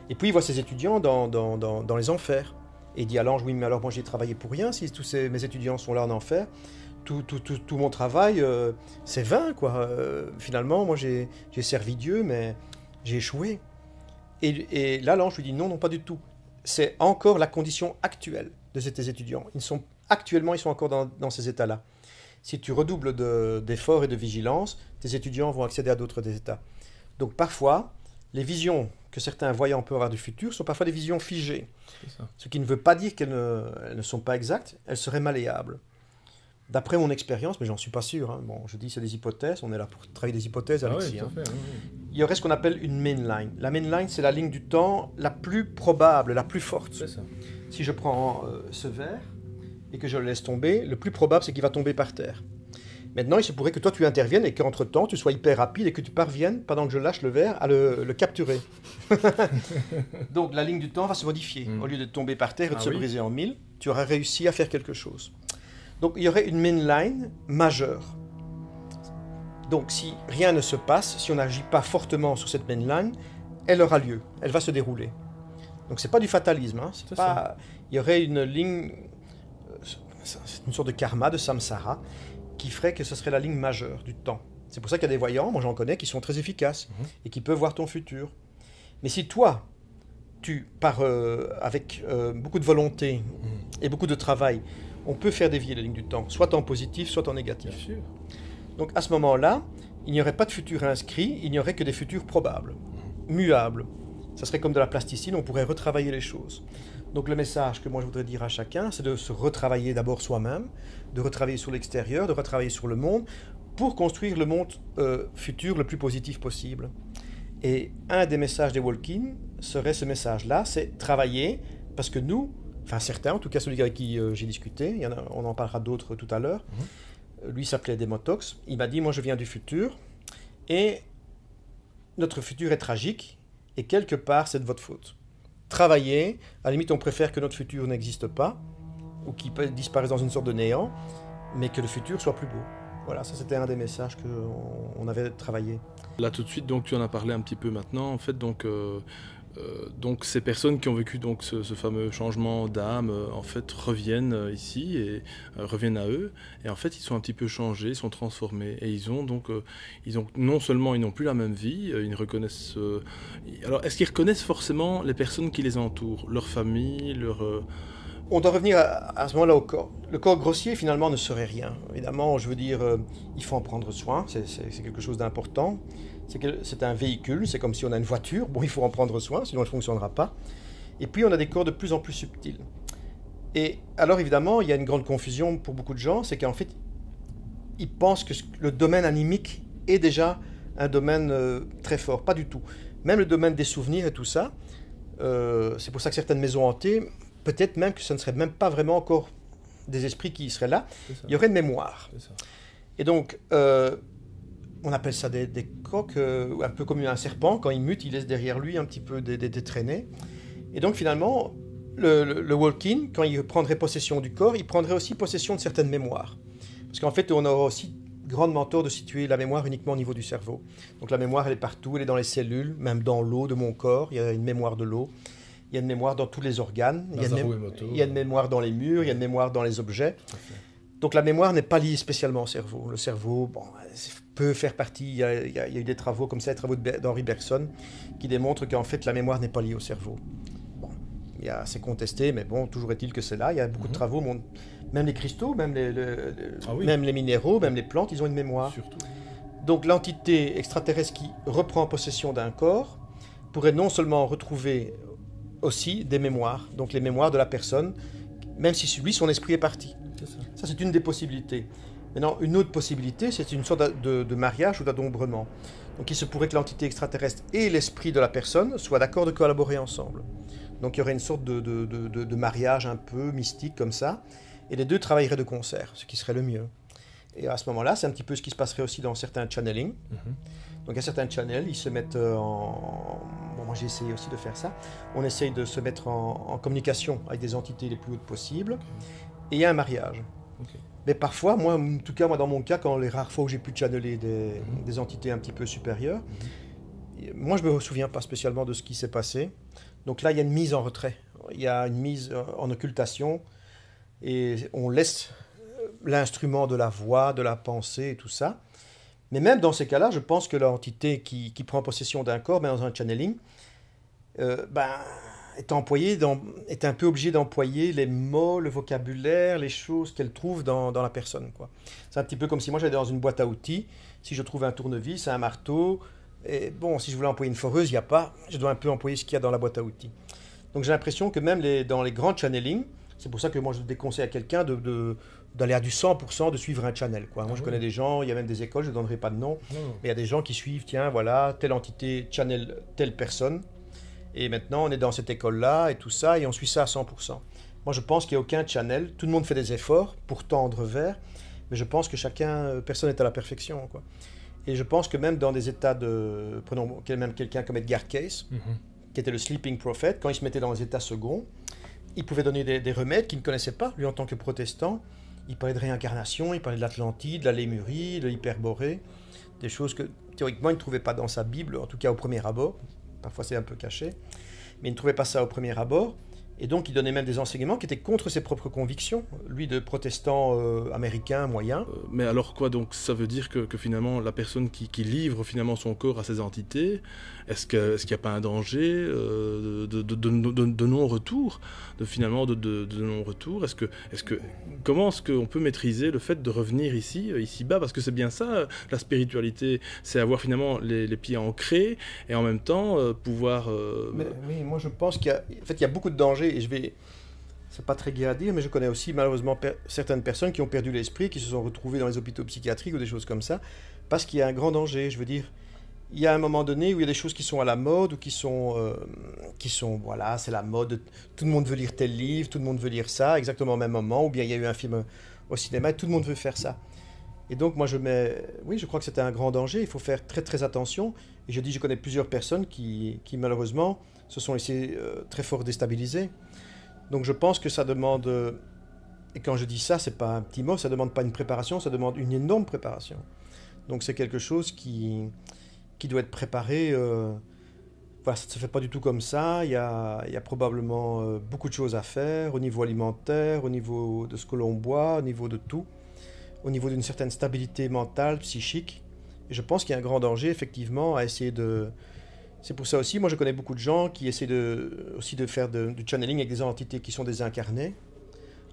[SPEAKER 2] Et puis il voit ces étudiants dans les enfers. Et il dit à l'ange, oui mais alors moi j'ai travaillé pour rien si tous mes étudiants sont là en enfer. Tout mon travail, c'est vain, quoi. Finalement, moi, j'ai servi Dieu, mais j'ai échoué. Et là, l'ange lui dit, non, pas du tout. C'est encore la condition actuelle de ces étudiants. Actuellement, ils sont encore dans ces états-là. Si tu redoubles d'efforts et de vigilance, tes étudiants vont accéder à d'autres états. Donc, parfois, les visions que certains voyants peuvent avoir du futur sont parfois des visions figées. Ce qui ne veut pas dire qu'elles ne sont pas exactes, elles seraient malléables. D'après mon expérience, mais j'en suis pas sûr, hein. Bon, je dis c'est des hypothèses, on est là pour travailler des hypothèses, Alexis. Il y aurait ce qu'on appelle une mainline. La mainline, c'est la ligne du temps la plus probable, la plus forte.
[SPEAKER 1] C'est ça.
[SPEAKER 2] Si je prends ce verre et que je le laisse tomber, le plus probable, c'est qu'il va tomber par terre. Maintenant, il se pourrait que toi, tu interviennes et qu'entre-temps, tu sois hyper rapide et que tu parviennes, pendant que je lâche le verre, à le capturer. Donc, la ligne du temps va se modifier. Au lieu de tomber par terre et de se briser en mille, tu auras réussi à faire quelque chose. Donc, il y aurait une mainline majeure. Donc, si rien ne se passe, si on n'agit pas fortement sur cette mainline, elle aura lieu, elle va se dérouler. Donc c'est pas du fatalisme, hein. C'est pas... Il y aurait une ligne, c'est une sorte de karma, de samsara, qui ferait que ce serait la ligne majeure du temps. C'est pour ça qu'il y a des voyants, moi j'en connais, qui sont très efficaces et qui peuvent voir ton futur. Mais si toi, tu pars avec beaucoup de volonté et beaucoup de travail, on peut faire dévier la ligne du temps, soit en positif, soit en négatif.
[SPEAKER 1] Bien sûr.
[SPEAKER 2] Donc à ce moment-là, il n'y aurait pas de futur inscrit, il n'y aurait que des futurs probables, muables. Ça serait comme de la plasticine, on pourrait retravailler les choses. Donc le message que moi je voudrais dire à chacun, c'est de se retravailler d'abord soi-même, de retravailler sur l'extérieur, de retravailler sur le monde, pour construire le monde futur le plus positif possible. Et un des messages des walk-in serait ce message-là, c'est travailler, parce que nous, enfin certains, en tout cas celui avec qui j'ai discuté, il y en a, on en parlera d'autres tout à l'heure, lui s'appelait Demotox, il m'a dit, moi je viens du futur, et notre futur est tragique, et quelque part c'est de votre faute. Travailler, à la limite on préfère que notre futur n'existe pas, ou qu'il disparaisse dans une sorte de néant, mais que le futur soit plus beau. Voilà, ça c'était un des messages qu'on avait travaillé.
[SPEAKER 1] Là tout de suite, donc tu en as parlé un petit peu maintenant, en fait, donc ces personnes qui ont vécu donc ce fameux changement d'âme, en fait, reviennent ici et reviennent à eux, et en fait, ils sont un petit peu changés, ils sont transformés, et ils ont non seulement ils n'ont plus la même vie, ils reconnaissent. Alors, est-ce qu'ils reconnaissent forcément les personnes qui les entourent, leur famille, leur
[SPEAKER 2] On doit revenir à ce moment-là au corps. Le corps grossier, finalement, ne serait rien. Évidemment, je veux dire, il faut en prendre soin, c'est quelque chose d'important. C'est un véhicule, c'est comme si on a une voiture. Bon, il faut en prendre soin, sinon elle ne fonctionnera pas. Et puis, on a des corps de plus en plus subtils. Et alors, évidemment, il y a une grande confusion pour beaucoup de gens, c'est qu'en fait, ils pensent que le domaine animique est déjà un domaine très fort. Pas du tout. Même le domaine des souvenirs et tout ça, c'est pour ça que certaines maisons hantées, peut-être même que ce ne serait même pas vraiment encore des esprits qui seraient là, il y aurait une mémoire. Et donc, on appelle ça des coques, un peu comme un serpent, quand il mute, il laisse derrière lui un petit peu des traînées. Et donc finalement, le walk-in, quand il prendrait possession du corps, il prendrait aussi possession de certaines mémoires. Parce qu'en fait, on aura aussi grandement tort de situer la mémoire uniquement au niveau du cerveau. Donc la mémoire, elle est partout, elle est dans les cellules, même dans l'eau de mon corps, il y a une mémoire de l'eau. Il y a une mémoire dans tous les organes, il y a une mémoire dans les murs, il y a une mémoire dans les objets. Donc la mémoire n'est pas liée spécialement au cerveau. Le cerveau peut faire partie, il y a eu des travaux comme ça, les travaux d'Henri Bergson, qui démontrent qu'en fait la mémoire n'est pas liée au cerveau. Bon, c'est contesté, mais bon, toujours est-il que c'est là. Il y a beaucoup de travaux, même les cristaux, même les minéraux, même les plantes, ils ont une mémoire. Surtout. Donc l'entité extraterrestre qui reprend possession d'un corps pourrait non seulement retrouver aussi des mémoires, donc les mémoires de la personne, même si lui, son esprit est parti. Ça, c'est une des possibilités. Maintenant, une autre possibilité, c'est une sorte de mariage ou d'adombrement. Donc il se pourrait que l'entité extraterrestre et l'esprit de la personne soient d'accord de collaborer ensemble. Donc il y aurait une sorte de mariage un peu mystique comme ça, et les deux travailleraient de concert, ce qui serait le mieux. Et à ce moment-là, c'est un petit peu ce qui se passerait aussi dans certains channeling. Donc, il y a certains channels, ils se mettent en... Bon, moi, j'ai essayé aussi de faire ça. On essaye de se mettre en communication avec des entités les plus hautes possibles. Et il y a un mariage. Mais parfois, moi, en tout cas, moi, dans mon cas, quand les rares fois où j'ai pu channeler des entités un petit peu supérieures, moi, je ne me souviens pas spécialement de ce qui s'est passé. Donc là, il y a une mise en retrait. Il y a une mise en occultation. Et on laisse l'instrument de la voix, de la pensée et tout ça. Mais même dans ces cas-là, je pense que l'entité qui prend possession d'un corps, dans un channeling, est un peu obligée d'employer les mots, le vocabulaire, les choses qu'elle trouve dans la personne, quoi. C'est un petit peu comme si moi j'allais dans une boîte à outils, si je trouve un tournevis, un marteau, et bon, si je voulais employer une foreuse, il n'y a pas, je dois un peu employer ce qu'il y a dans la boîte à outils. Donc j'ai l'impression que même dans les grands channelings, c'est pour ça que moi je déconseille à quelqu'un d'aller à du 100%, de suivre un channel, quoi. Moi je connais des gens, il y a même des écoles, je ne donnerai pas de nom, mais il y a des gens qui suivent, tiens, voilà, telle entité channel telle personne, et maintenant on est dans cette école-là et tout ça, et on suit ça à 100%. Moi je pense qu'il n'y a aucun channel, tout le monde fait des efforts pour tendre vers, mais je pense que personne n'est à la perfection, quoi. Et je pense que même dans des états prenons même quelqu'un comme Edgar Cayce, qui était le Sleeping Prophet, quand il se mettait dans les états seconds, il pouvait donner des remèdes qu'il ne connaissait pas, lui en tant que protestant. Il parlait de réincarnation, il parlait de l'Atlantide, de la Lémurie, de l'Hyperborée, des choses que théoriquement il ne trouvait pas dans sa Bible, en tout cas au premier abord. Parfois c'est un peu caché. mais il ne trouvait pas ça au premier abord. Et donc, il donnait même des enseignements qui étaient contre ses propres convictions, lui de protestant américain moyen.
[SPEAKER 1] Mais alors quoi, donc ça veut dire que finalement la personne qui livre finalement son corps à ces entités, est-ce qu'il n'y a pas un danger de non-retour, de non-retour? Comment est-ce qu'on peut maîtriser le fait de revenir ici-bas? Parce que c'est bien ça, la spiritualité, c'est avoir finalement les pieds ancrés et en même temps pouvoir...
[SPEAKER 2] Mais, oui, moi je pense qu'il y a beaucoup de dangers. Et c'est pas très gai à dire, mais je connais aussi malheureusement certaines personnes qui ont perdu l'esprit, qui se sont retrouvées dans les hôpitaux psychiatriques ou des choses comme ça, parce qu'il y a un grand danger. Je veux dire, il y a un moment donné où il y a des choses qui sont à la mode ou qui sont voilà, c'est la mode. Tout le monde veut lire tel livre, tout le monde veut lire ça, exactement au même moment. Ou bien il y a eu un film au cinéma et tout le monde veut faire ça. Et donc moi oui, je crois que c'était un grand danger. Il faut faire très très attention. Et je connais plusieurs personnes qui malheureusement se sont laissées très fort déstabilisées. Donc je pense que ça demande, et quand je dis ça, c'est pas un petit mot, ça demande pas une préparation, ça demande une énorme préparation. Donc c'est quelque chose qui doit être préparé. Voilà, ça ne se fait pas du tout comme ça. Il y a probablement beaucoup de choses à faire au niveau alimentaire, au niveau de ce que l'on boit, au niveau de tout, au niveau d'une certaine stabilité mentale, psychique. Et je pense qu'il y a un grand danger, effectivement, à essayer de... C'est pour ça aussi, moi je connais beaucoup de gens qui essaient aussi de faire du channeling avec des entités qui sont désincarnées,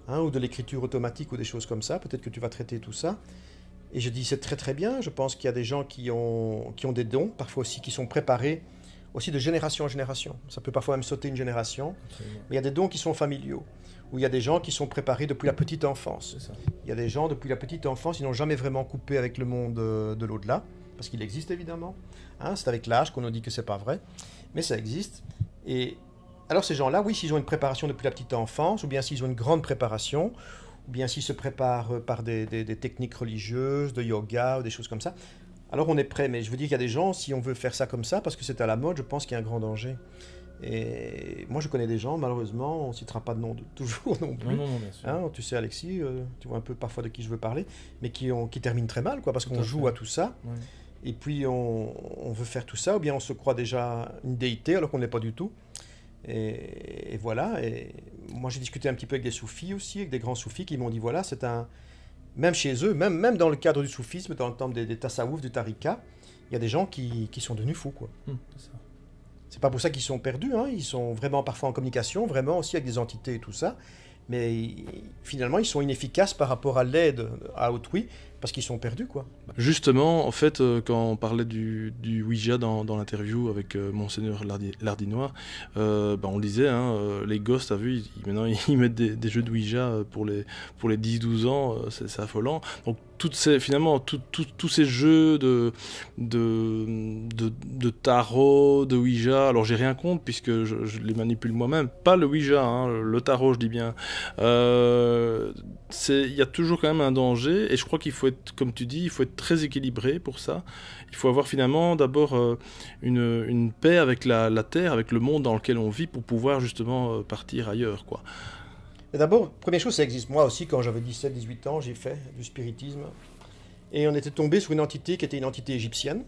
[SPEAKER 2] hein, ou de l'écriture automatique ou des choses comme ça. Peut-être que tu vas traiter tout ça. Et je dis c'est très très bien. Je pense qu'il y a des gens qui ont des dons, parfois aussi qui sont préparés, aussi de génération en génération. Ça peut parfois même sauter une génération.
[SPEAKER 3] Absolument.
[SPEAKER 2] Mais il y a des dons qui sont familiaux, où il y a des gens qui sont préparés depuis la petite enfance.
[SPEAKER 3] C'est ça.
[SPEAKER 2] Il y a des gens depuis la petite enfance, ils n'ont jamais vraiment coupé avec le monde de l'au-delà, parce qu'il existe évidemment. Hein, c'est avec l'âge qu'on nous dit que c'est pas vrai, mais ça existe. Et alors ces gens-là, oui, s'ils ont une préparation depuis la petite enfance, ou bien s'ils ont une grande préparation, ou bien s'ils se préparent par des techniques religieuses, de yoga, ou des choses comme ça, alors on est prêt. Mais je veux dire qu'il y a des gens, si on veut faire ça comme ça, parce que c'est à la mode, je pense qu'il y a un grand danger. Et moi je connais des gens, malheureusement, on ne citera pas de nom toujours non plus.
[SPEAKER 3] Non, bien sûr.
[SPEAKER 2] Hein, tu sais Alexis, tu vois un peu parfois de qui je veux parler, mais qui terminent très mal, quoi, parce
[SPEAKER 3] Tout
[SPEAKER 2] qu'on
[SPEAKER 3] à
[SPEAKER 2] joue
[SPEAKER 3] fait.
[SPEAKER 2] à tout ça.
[SPEAKER 3] Ouais.
[SPEAKER 2] Et puis on veut faire tout ça, ou bien on se croit déjà une déité alors qu'on ne l'est pas du tout. Et voilà. Et moi j'ai discuté un petit peu avec des soufis aussi, avec des grands soufis qui m'ont dit voilà, même chez eux, même dans le cadre du soufisme, dans le temple des tassaouf, du tarika, il y a des gens qui sont devenus fous, quoi.
[SPEAKER 3] C'est ça.
[SPEAKER 2] C'est pas pour ça qu'ils sont perdus, hein. Ils sont vraiment parfois en communication, vraiment aussi avec des entités et tout ça. Mais finalement, ils sont inefficaces par rapport à l'aide à autrui, parce qu'ils sont perdus, quoi.
[SPEAKER 1] Justement, en fait, quand on parlait du Ouija dans l'interview avec Monseigneur Lardinois, on le disait, hein, les gosses, t'as vu, maintenant ils mettent des jeux de Ouija pour les 10-12 ans, c'est affolant. Donc finalement, tous ces jeux de tarot, de Ouija, alors j'ai rien contre puisque je les manipule moi-même, pas le Ouija, hein, le tarot je dis bien, il y a toujours quand même un danger et je crois qu'il faut être, comme tu dis, il faut être très équilibré pour ça. Il faut avoir finalement d'abord une paix avec la terre, avec le monde dans lequel on vit pour pouvoir justement partir ailleurs, quoi.
[SPEAKER 2] Et d'abord, première chose, ça existe. Moi aussi, quand j'avais 17-18 ans, j'ai fait du spiritisme. Et on était tombé sur une entité qui était une entité égyptienne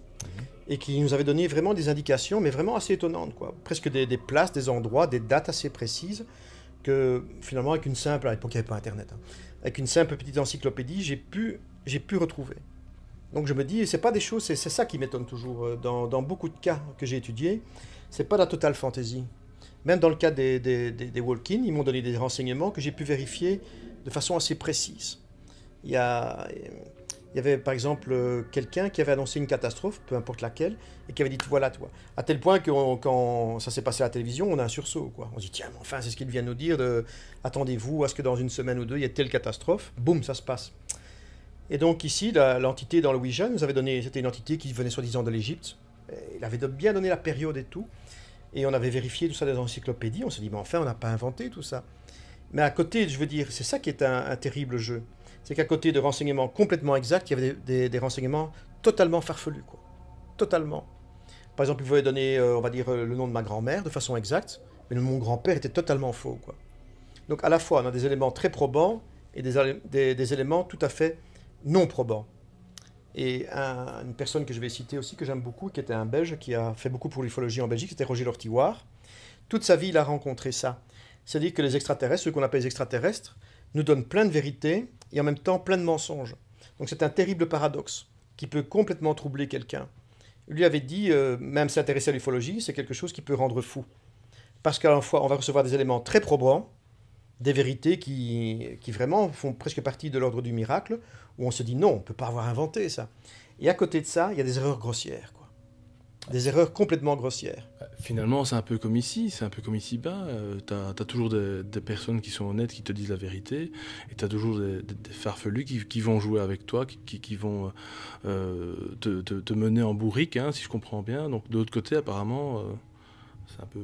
[SPEAKER 2] et qui nous avait donné vraiment des indications, mais vraiment assez étonnantes, quoi. Presque des places, des endroits, des dates assez précises que finalement, avec une simple, à l'époque il n'y avait pas Internet, hein, avec une simple petite encyclopédie, j'ai pu retrouver. Donc je me dis, c'est pas des choses, c'est ça qui m'étonne toujours dans beaucoup de cas que j'ai étudiés, c'est pas la totale fantaisie. Même dans le cas des walk-in, ils m'ont donné des renseignements que j'ai pu vérifier de façon assez précise. Il y avait par exemple quelqu'un qui avait annoncé une catastrophe, peu importe laquelle, et qui avait dit voilà, toi. À tel point que quand ça s'est passé à la télévision, on a un sursaut, quoi. On se dit tiens, mais enfin, c'est ce qu'il vient de nous dire, attendez-vous à ce que dans une semaine ou deux, il y ait telle catastrophe. Boum, ça se passe. Et donc ici, l'entité dans le Ouija nous avait donné, c'était une entité qui venait soi-disant de l'Égypte. Il avait bien donné la période et tout. Et on avait vérifié tout ça dans les encyclopédies. On s'est dit, mais enfin, on n'a pas inventé tout ça. Mais à côté, je veux dire, c'est ça qui est un terrible jeu. C'est qu'à côté de renseignements complètement exacts, il y avait des renseignements totalement farfelus, quoi. Totalement. Par exemple, il voulait donner, on va dire, le nom de ma grand-mère de façon exacte, mais le nom de mon grand-père était totalement faux, quoi. Donc à la fois, on a des éléments très probants et des éléments tout à fait non probants. Et une personne que je vais citer aussi, que j'aime beaucoup, qui était un Belge, qui a fait beaucoup pour l'ufologie en Belgique, c'était Roger Lortiwar. Toute sa vie, il a rencontré ça. C'est-à-dire que les extraterrestres, ceux qu'on appelle les extraterrestres, nous donnent plein de vérités et en même temps plein de mensonges. Donc c'est un terrible paradoxe qui peut complètement troubler quelqu'un. Lui avait dit, même s'intéresser à l'ufologie, c'est quelque chose qui peut rendre fou. Parce qu'à la fois, on va recevoir des éléments très probants, des vérités qui vraiment font presque partie de l'ordre du miracle, où on se dit non, on ne peut pas avoir inventé ça. Et à côté de ça, il y a des erreurs grossières, quoi. Des erreurs complètement grossières.
[SPEAKER 1] Finalement, c'est un peu comme ici, c'est un peu comme ici-bas. Tu as toujours des personnes qui sont honnêtes, qui te disent la vérité, et tu as toujours des farfelus qui vont jouer avec toi, qui vont te mener en bourrique, hein, si je comprends bien. Donc de l'autre côté, apparemment, c'est un peu...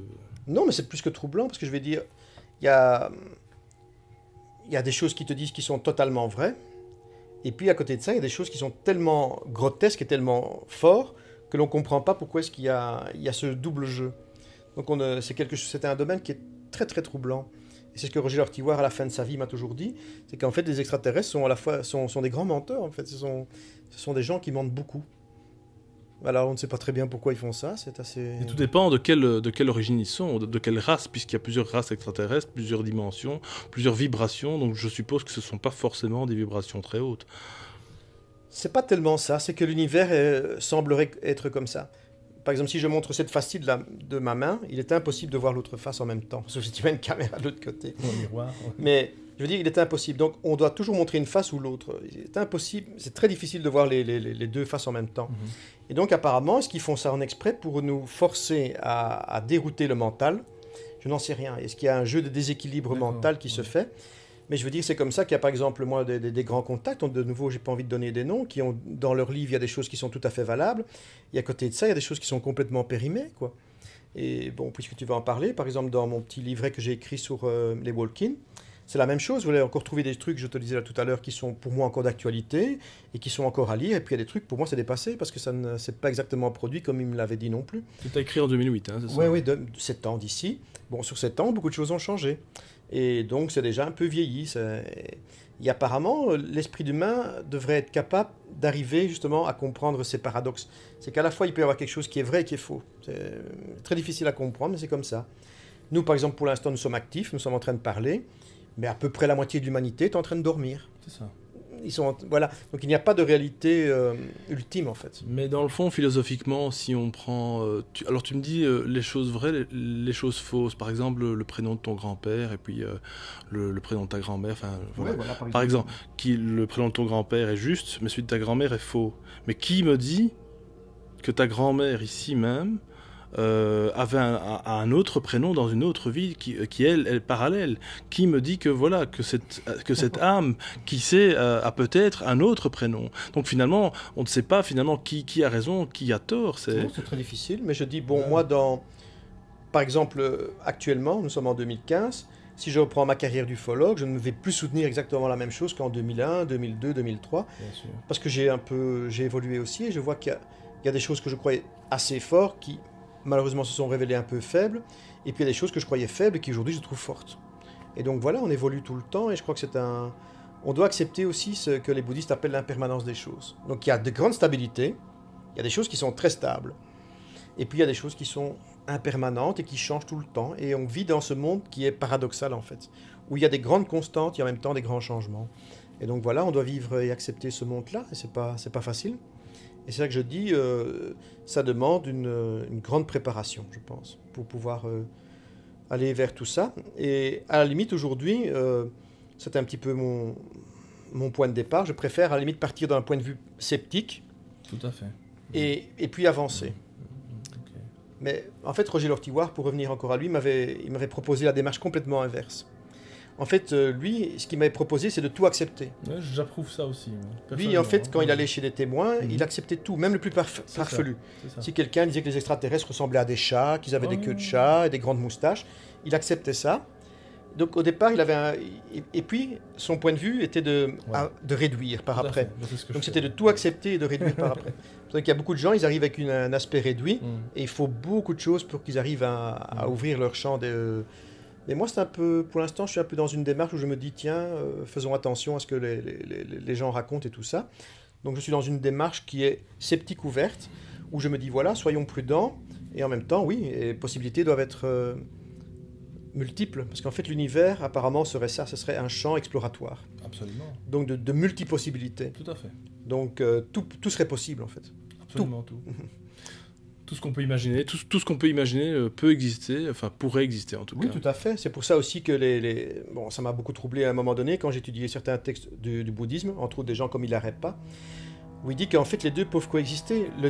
[SPEAKER 2] Non, mais c'est plus que troublant, parce que je vais dire, il y a des choses qui te disent qui sont totalement vraies, et puis à côté de ça, il y a des choses qui sont tellement grotesques et tellement fortes que l'on ne comprend pas pourquoi est-ce qu'il y a ce double jeu. Donc c'est un domaine qui est très très troublant. Et c'est ce que Roger Lortiwar, à la fin de sa vie, m'a toujours dit, c'est qu'en fait les extraterrestres sont à la fois sont des grands menteurs. En fait, ce sont des gens qui mentent beaucoup. Alors on ne sait pas très bien pourquoi ils font ça, c'est assez...
[SPEAKER 1] Et tout dépend de quelle origine ils sont, de quelle race, puisqu'il y a plusieurs races extraterrestres, plusieurs dimensions, plusieurs vibrations, donc je suppose que ce ne sont pas forcément des vibrations très hautes.
[SPEAKER 2] C'est pas tellement ça, c'est que l'univers semblerait être comme ça. Par exemple, si je montre cette face-ci de ma main, il est impossible de voir l'autre face en même temps, sauf si tu mets une caméra de l'autre côté.
[SPEAKER 3] Au miroir. Ouais.
[SPEAKER 2] Mais je veux dire, il est impossible. Donc on doit toujours montrer une face ou l'autre. C'est impossible, c'est très difficile de voir les deux faces en même temps.
[SPEAKER 3] Mm-hmm.
[SPEAKER 2] Et donc apparemment, est-ce qu'ils font ça en exprès pour nous forcer à dérouter le mental? Je n'en sais rien. Est-ce qu'il y a un jeu de déséquilibre mental qui se fait? Mais je veux dire, c'est comme ça qu'il y a par exemple, moi, des grands contacts, de nouveau, j'ai pas envie de donner des noms, qui ont, dans leur livre, il y a des choses qui sont tout à fait valables, et à côté de ça, il y a des choses qui sont complètement périmées, quoi. Et bon, puisque tu vas en parler, par exemple, dans mon petit livret que j'ai écrit sur les walk-in, c'est la même chose, vous allez encore trouver des trucs, je te le disais là tout à l'heure, qui sont pour moi encore d'actualité, et qui sont encore à lire, et puis il y a des trucs, pour moi, c'est dépassé, parce que ça ne s'est pas exactement produit comme il me l'avait dit non plus.
[SPEAKER 1] Tu as écrit en 2008, hein, c'est ça?
[SPEAKER 2] Oui, oui, de 7 ans d'ici. Bon, sur 7 ans, beaucoup de choses ont changé. Et donc, c'est déjà un peu vieilli. Et apparemment, l'esprit humain devrait être capable d'arriver justement à comprendre ces paradoxes. C'est qu'à la fois, il peut y avoir quelque chose qui est vrai et qui est faux. C'est très difficile à comprendre, mais c'est comme ça. Nous, par exemple, pour l'instant, nous sommes actifs, nous sommes en train de parler, mais à peu près la moitié de l'humanité est en train de dormir.
[SPEAKER 3] C'est ça.
[SPEAKER 2] Voilà. Donc il n'y a pas de réalité ultime en fait.
[SPEAKER 1] Mais dans le fond, philosophiquement, si on prend... alors tu me dis les choses vraies, les choses fausses. Par exemple, le prénom de ton grand-père et puis le prénom de ta grand-mère. Voilà.
[SPEAKER 2] Ouais, voilà,
[SPEAKER 1] par exemple, le prénom de ton grand-père est juste, mais celui de ta grand-mère est faux. Mais qui me dit que ta grand-mère ici même avait un autre prénom dans une autre vie qui elle, est parallèle. Qui me dit que voilà que cette âme qui sait a peut-être un autre prénom. Donc finalement, on ne sait pas finalement qui a raison, qui a tort.
[SPEAKER 2] C'est très difficile, mais je dis bon, moi par exemple actuellement, nous sommes en 2015. Si je reprends ma carrière d'ufologue, je ne vais plus soutenir exactement la même chose qu'en 2001, 2002, 2003, parce que j'ai évolué aussi et je vois qu'il y a des choses que je croyais assez fortes qui malheureusement se sont révélées un peu faibles, et puis il y a des choses que je croyais faibles et qui aujourd'hui je trouve fortes. Et donc voilà, on évolue tout le temps, et je crois que on doit accepter aussi ce que les bouddhistes appellent l'impermanence des choses. Donc il y a de grandes stabilités, il y a des choses qui sont très stables, et puis il y a des choses qui sont impermanentes et qui changent tout le temps, et on vit dans ce monde qui est paradoxal en fait, où il y a des grandes constantes, il y a en même temps des grands changements. Et donc voilà, on doit vivre et accepter ce monde-là, et c'est pas facile. Et c'est ça que je dis, ça demande une grande préparation, je pense, pour pouvoir aller vers tout ça. Et à la limite, aujourd'hui, c'est un petit peu mon point de départ. Je préfère à la limite partir d'un point de vue sceptique.
[SPEAKER 3] Tout à fait.
[SPEAKER 2] Et puis avancer.
[SPEAKER 3] Okay.
[SPEAKER 2] Mais en fait, Roger Lortiwar, pour revenir encore à lui, il m'avait proposé la démarche complètement inverse. En fait, lui, ce qu'il m'avait proposé, c'est de tout accepter.
[SPEAKER 3] Ouais, j'approuve ça aussi.
[SPEAKER 2] Lui, en fait, quand il allait chez des témoins, il acceptait tout, même le plus farfelu. Si quelqu'un disait que les extraterrestres ressemblaient à des chats, qu'ils avaient des queues de chat et des grandes moustaches, il acceptait ça. Donc au départ, il avait et puis, son point de vue était de réduire par après. Donc c'était de tout accepter et de réduire par après. C'est qu'il y a beaucoup de gens, ils arrivent avec un aspect réduit, et il faut beaucoup de choses pour qu'ils arrivent à ouvrir leur champ de... Mais moi, c'est un peu, pour l'instant, je suis un peu dans une démarche où je me dis, tiens, faisons attention à ce que les gens racontent et tout ça. Donc je suis dans une démarche qui est sceptique ouverte, où je me dis, voilà, soyons prudents, et en même temps, oui, les possibilités doivent être multiples, parce qu'en fait, l'univers, apparemment, serait ça, ce serait un champ exploratoire.
[SPEAKER 3] Absolument.
[SPEAKER 2] Donc de multipossibilités.
[SPEAKER 3] Tout à fait.
[SPEAKER 2] Donc tout serait possible, en fait.
[SPEAKER 3] Absolument tout.
[SPEAKER 1] Tout ce qu'on peut imaginer, tout ce qu'on peut imaginer peut exister, enfin pourrait exister en tout
[SPEAKER 2] Oui,
[SPEAKER 1] cas.
[SPEAKER 2] tout à fait. C'est pour ça aussi que Bon, ça m'a beaucoup troublé à un moment donné, quand j'étudiais certains textes du bouddhisme, entre autres des gens comme Hilaire pas, où il dit qu'en fait, les deux peuvent coexister. Le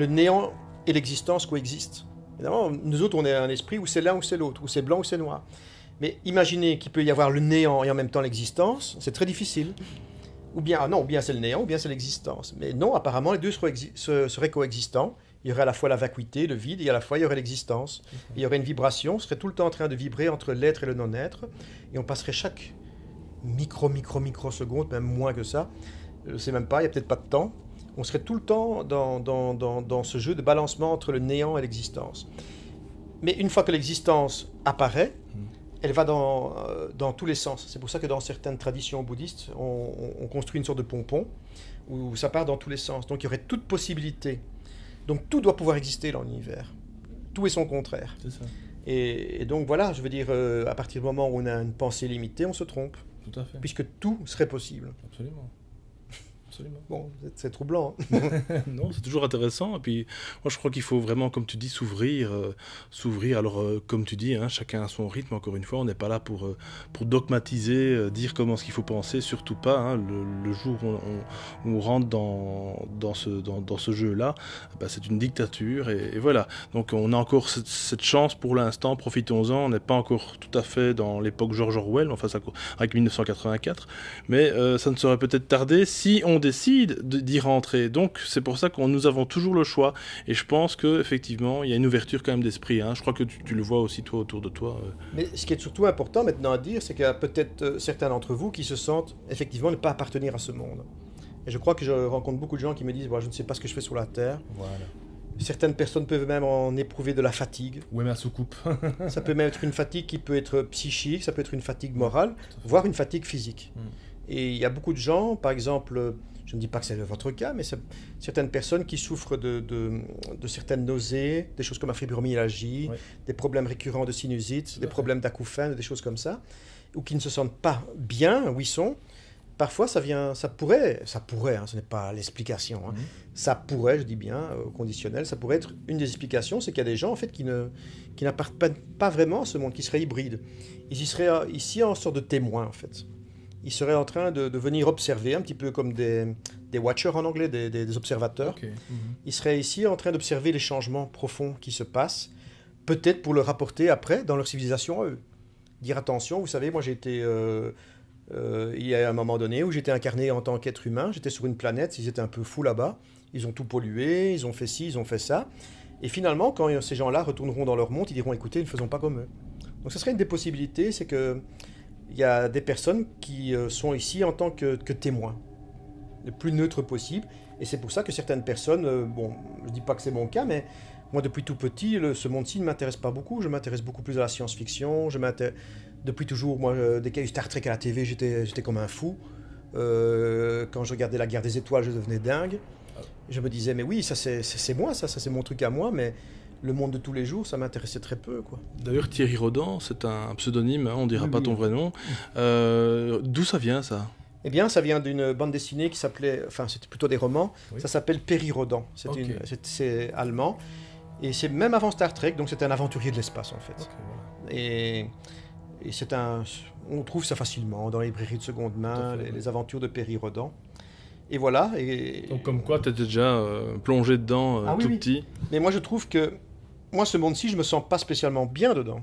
[SPEAKER 2] néant et l'existence coexistent. Évidemment, nous autres, on est un esprit où c'est l'un ou c'est l'autre, où c'est blanc ou c'est noir. Mais imaginez qu'il peut y avoir le néant et en même temps l'existence, c'est très difficile. Ou bien, non, ou bien c'est le néant, ou bien c'est l'existence. Mais non, apparemment, les deux seraient coexistants. Il y aurait à la fois la vacuité, le vide, et à la fois il y aurait l'existence. Il y aurait une vibration, on serait tout le temps en train de vibrer entre l'être et le non-être, et on passerait chaque microseconde, même moins que ça, je ne sais même pas, il n'y a peut-être pas de temps, on serait tout le temps dans ce jeu de balancement entre le néant et l'existence. Mais une fois que l'existence apparaît, elle va dans tous les sens. C'est pour ça que dans certaines traditions bouddhistes, on construit une sorte de pompon, où ça part dans tous les sens. Donc il y aurait toute possibilité. Donc tout doit pouvoir exister dans l'univers. Tout est son contraire.
[SPEAKER 3] C'est ça.
[SPEAKER 2] Et donc voilà, je veux dire, à partir du moment où on a une pensée limitée, on se trompe.
[SPEAKER 3] Tout à fait.
[SPEAKER 2] Puisque tout serait possible.
[SPEAKER 3] Absolument. Absolument.
[SPEAKER 2] Bon, c'est troublant.
[SPEAKER 1] Non, c'est toujours intéressant. Et puis, moi, je crois qu'il faut vraiment, comme tu dis, s'ouvrir. Alors, comme tu dis, hein, chacun a son rythme. Encore une fois, on n'est pas là pour dogmatiser, dire comment ce qu'il faut penser. Surtout pas. Hein. Le jour où on rentre dans ce jeu-là, bah, c'est une dictature. Et voilà. Donc, on a encore cette chance pour l'instant. Profitons-en. On n'est pas encore tout à fait dans l'époque George Orwell, enfin, avec 1984. Mais ça ne saurait peut-être tarder si on décide d'y rentrer. Donc c'est pour ça que nous avons toujours le choix, et je pense qu'effectivement il y a une ouverture quand même d'esprit, hein. Je crois que tu le vois aussi toi autour de toi.
[SPEAKER 2] Mais ce qui est surtout important maintenant à dire, c'est qu'il y a peut-être certains d'entre vous qui se sentent effectivement ne pas appartenir à ce monde. Et je crois que je rencontre beaucoup de gens qui me disent, je ne sais pas ce que je fais sur la Terre.
[SPEAKER 3] Voilà.
[SPEAKER 2] Certaines personnes peuvent même en éprouver de la fatigue.
[SPEAKER 3] Ou même la soucoupe.
[SPEAKER 2] Ça peut même être une fatigue qui peut être psychique, ça peut être une fatigue morale, voire une fatigue physique. Et il y a beaucoup de gens, par exemple, je ne dis pas que c'est votre cas, mais certaines personnes qui souffrent de certaines nausées, des choses comme la fibromyalgie, des problèmes récurrents de sinusite, des problèmes d'acouphènes, des choses comme ça, ou qui ne se sentent pas bien où ils sont. Parfois, ça pourrait, hein, ce n'est pas l'explication, hein, ça pourrait, je dis bien, au conditionnel, ça pourrait être une des explications, c'est qu'il y a des gens en fait qui n'appartiennent pas vraiment à ce monde, qui seraient hybrides. Ils y seraient ici en sorte de témoins en fait. Ils seraient en train de venir observer, un petit peu comme des watchers en anglais, des observateurs.
[SPEAKER 3] Okay.
[SPEAKER 2] Ils seraient ici en train d'observer les changements profonds qui se passent, peut-être pour le rapporter après dans leur civilisation à eux. Dire attention, vous savez, moi j'ai été, il y a un moment donné où j'étais incarné en tant qu'être humain, j'étais sur une planète, ils étaient un peu fous là-bas, ils ont tout pollué, ils ont fait ci, ils ont fait ça. Et finalement, quand ces gens-là retourneront dans leur monde, ils diront, écoutez, ne faisons pas comme eux. Donc ce serait une des possibilités, c'est que il y a des personnes qui sont ici en tant que témoins, le plus neutre possible. Et c'est pour ça que certaines personnes, je ne dis pas que c'est mon cas, mais moi depuis tout petit, ce monde-ci ne m'intéresse pas beaucoup. Je m'intéresse beaucoup plus à la science-fiction. Depuis toujours, moi, dès qu'il y a eu Star Trek à la TV, j'étais comme un fou. Quand je regardais la Guerre des Étoiles, je devenais dingue. Je me disais, mais oui, ça c'est moi, ça c'est mon truc à moi, mais le monde de tous les jours, ça m'intéressait très peu, quoi.
[SPEAKER 1] D'ailleurs, Thierry Rodan, c'est un pseudonyme, hein, on ne dira pas ton vrai nom. D'où ça vient, ça ?
[SPEAKER 2] Eh bien, ça vient d'une bande dessinée qui s'appelait... Enfin, c'était plutôt des romans. Ça s'appelle Perry Rodan. C'est allemand. Et c'est même avant Star Trek, donc c'est un aventurier de l'espace, en fait.
[SPEAKER 3] Voilà.
[SPEAKER 2] Et c'est on trouve ça facilement dans les librairies de seconde main, les aventures de Perry Rodan. Et voilà.
[SPEAKER 1] Donc comme quoi, tu étais déjà plongé dedans tout petit.
[SPEAKER 2] Mais moi, je trouve que... Moi, ce monde-ci, je ne me sens pas spécialement bien dedans.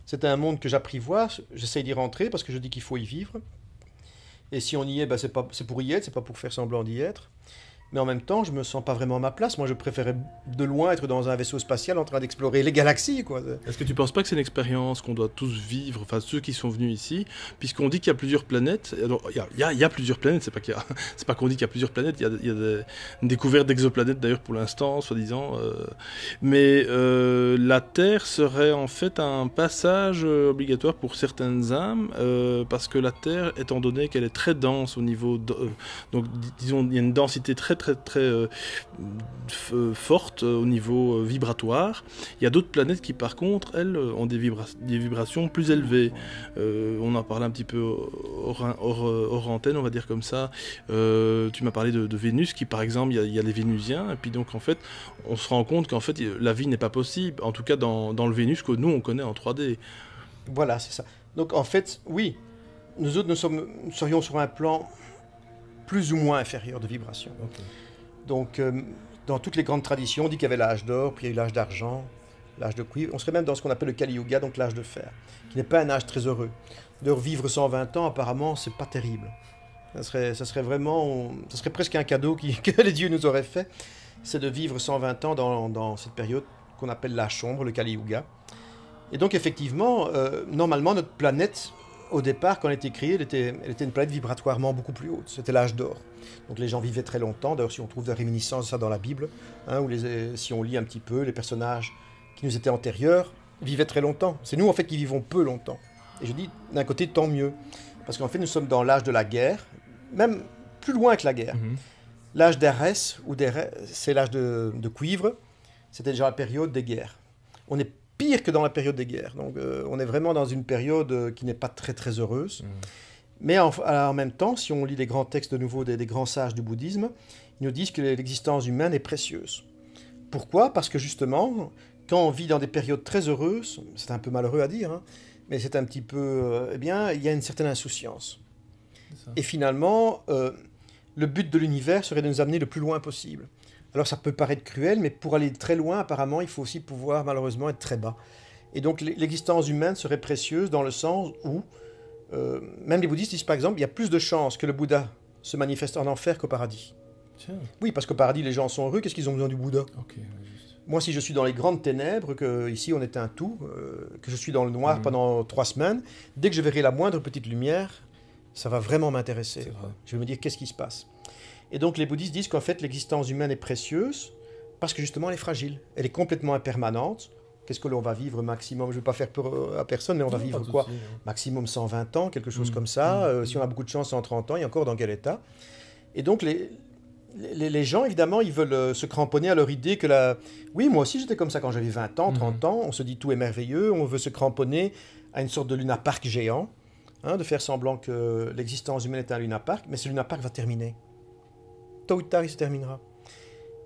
[SPEAKER 2] C'est un monde que j'apprivoise. J'essaye d'y rentrer parce que je dis qu'il faut y vivre. Et si on y est, c'est pour y être, c'est pas pour faire semblant d'y être. mais en même temps, je me sens pas vraiment à ma place. Moi, je préférais de loin être dans un vaisseau spatial en train d'explorer les galaxies, quoi.
[SPEAKER 1] Est-ce que tu penses pas que c'est une expérience qu'on doit tous vivre, enfin ceux qui sont venus ici, puisqu'on dit qu'il y a plusieurs planètes, alors, il y a plusieurs planètes, c'est pas c'est pas qu'on dit qu'il y a plusieurs planètes, il y a une découverte d'exoplanètes d'ailleurs pour l'instant, soi-disant, mais la Terre serait en fait un passage obligatoire pour certaines âmes, parce que la Terre, étant donné qu'elle est très dense au niveau, donc disons, il y a une densité très forte au niveau vibratoire. Il y a d'autres planètes qui par contre, elles, ont des vibrations plus élevées. On en parlait un petit peu hors antenne, on va dire comme ça. Tu m'as parlé de Vénus, qui par exemple, il y a les Vénusiens, et puis donc en fait, on se rend compte qu'en fait, la vie n'est pas possible, en tout cas dans le Vénus que nous on connaît en 3D.
[SPEAKER 2] Voilà, c'est ça. Donc en fait, oui, nous autres, nous serions sur un plan plus ou moins inférieur de vibration.
[SPEAKER 3] Ok.
[SPEAKER 2] Donc, dans toutes les grandes traditions, on dit qu'il y avait l'âge d'or, puis il y a eu l'âge d'argent, l'âge de cuivre. On serait même dans ce qu'on appelle le Kali Yuga, donc l'âge de fer, qui n'est pas un âge très heureux. De vivre 120 ans, apparemment, c'est pas terrible. Ça serait vraiment, ça serait presque un cadeau que les dieux nous auraient fait, c'est de vivre 120 ans dans cette période qu'on appelle l'âge sombre, le Kali Yuga. Et donc, effectivement, normalement, notre planète, au départ, quand elle a été créée, elle était une planète vibratoirement beaucoup plus haute. C'était l'âge d'or. Donc les gens vivaient très longtemps. D'ailleurs, si on trouve des réminiscences de ça dans la Bible, hein, si on lit un petit peu, les personnages qui nous étaient antérieurs vivaient très longtemps. C'est nous, en fait, qui vivons peu longtemps. Et je dis, d'un côté, tant mieux. Parce qu'en fait, nous sommes dans l'âge de la guerre, même plus loin que la guerre. L'âge d'Arès, c'est l'âge de cuivre, c'était déjà la période des guerres. On est pire que dans la période des guerres. Donc on est vraiment dans une période qui n'est pas très heureuse. Mais en même temps, si on lit les grands textes de nouveau des grands sages du bouddhisme, ils nous disent que l'existence humaine est précieuse. Pourquoi ? Parce que justement, quand on vit dans des périodes très heureuses, c'est un peu malheureux à dire, hein, mais c'est un petit peu... eh bien, il y a une certaine insouciance. Et finalement, le but de l'univers serait de nous amener le plus loin possible. Alors ça peut paraître cruel, mais pour aller très loin, apparemment, il faut aussi pouvoir malheureusement être très bas. Et donc l'existence humaine serait précieuse dans le sens où, même les bouddhistes disent par exemple, il y a plus de chances que le Bouddha se manifeste en enfer qu'au paradis.
[SPEAKER 3] Tiens.
[SPEAKER 2] Oui, parce qu'au paradis, les gens sont heureux, qu'est-ce qu'ils ont besoin du Bouddha ?
[SPEAKER 3] Ok, juste.
[SPEAKER 2] Moi, si je suis dans les grandes ténèbres, que ici on est un tout, que je suis dans le noir pendant 3 semaines, dès que je verrai la moindre petite lumière, ça va vraiment m'intéresser. Je vais me dire, qu'est-ce qui se passe ? Et donc les bouddhistes disent qu'en fait l'existence humaine est précieuse parce que justement elle est fragile, elle est complètement impermanente. Qu'est-ce que l'on va vivre maximum ? Je ne veux pas faire peur à personne, mais on va vivre quoi ?
[SPEAKER 3] Souci,
[SPEAKER 2] Maximum 120 ans, quelque chose comme ça. Si on a beaucoup de chance, 130 ans, et encore dans quel état ? Et donc les gens, évidemment, ils veulent se cramponner à leur idée que oui, moi aussi j'étais comme ça quand j'avais 20 ans, 30 ans, on se dit tout est merveilleux, on veut se cramponner à une sorte de lunapark géant, hein, de faire semblant que l'existence humaine est un lunapark, mais ce lunapark va terminer. Tôt ou tard, il se terminera.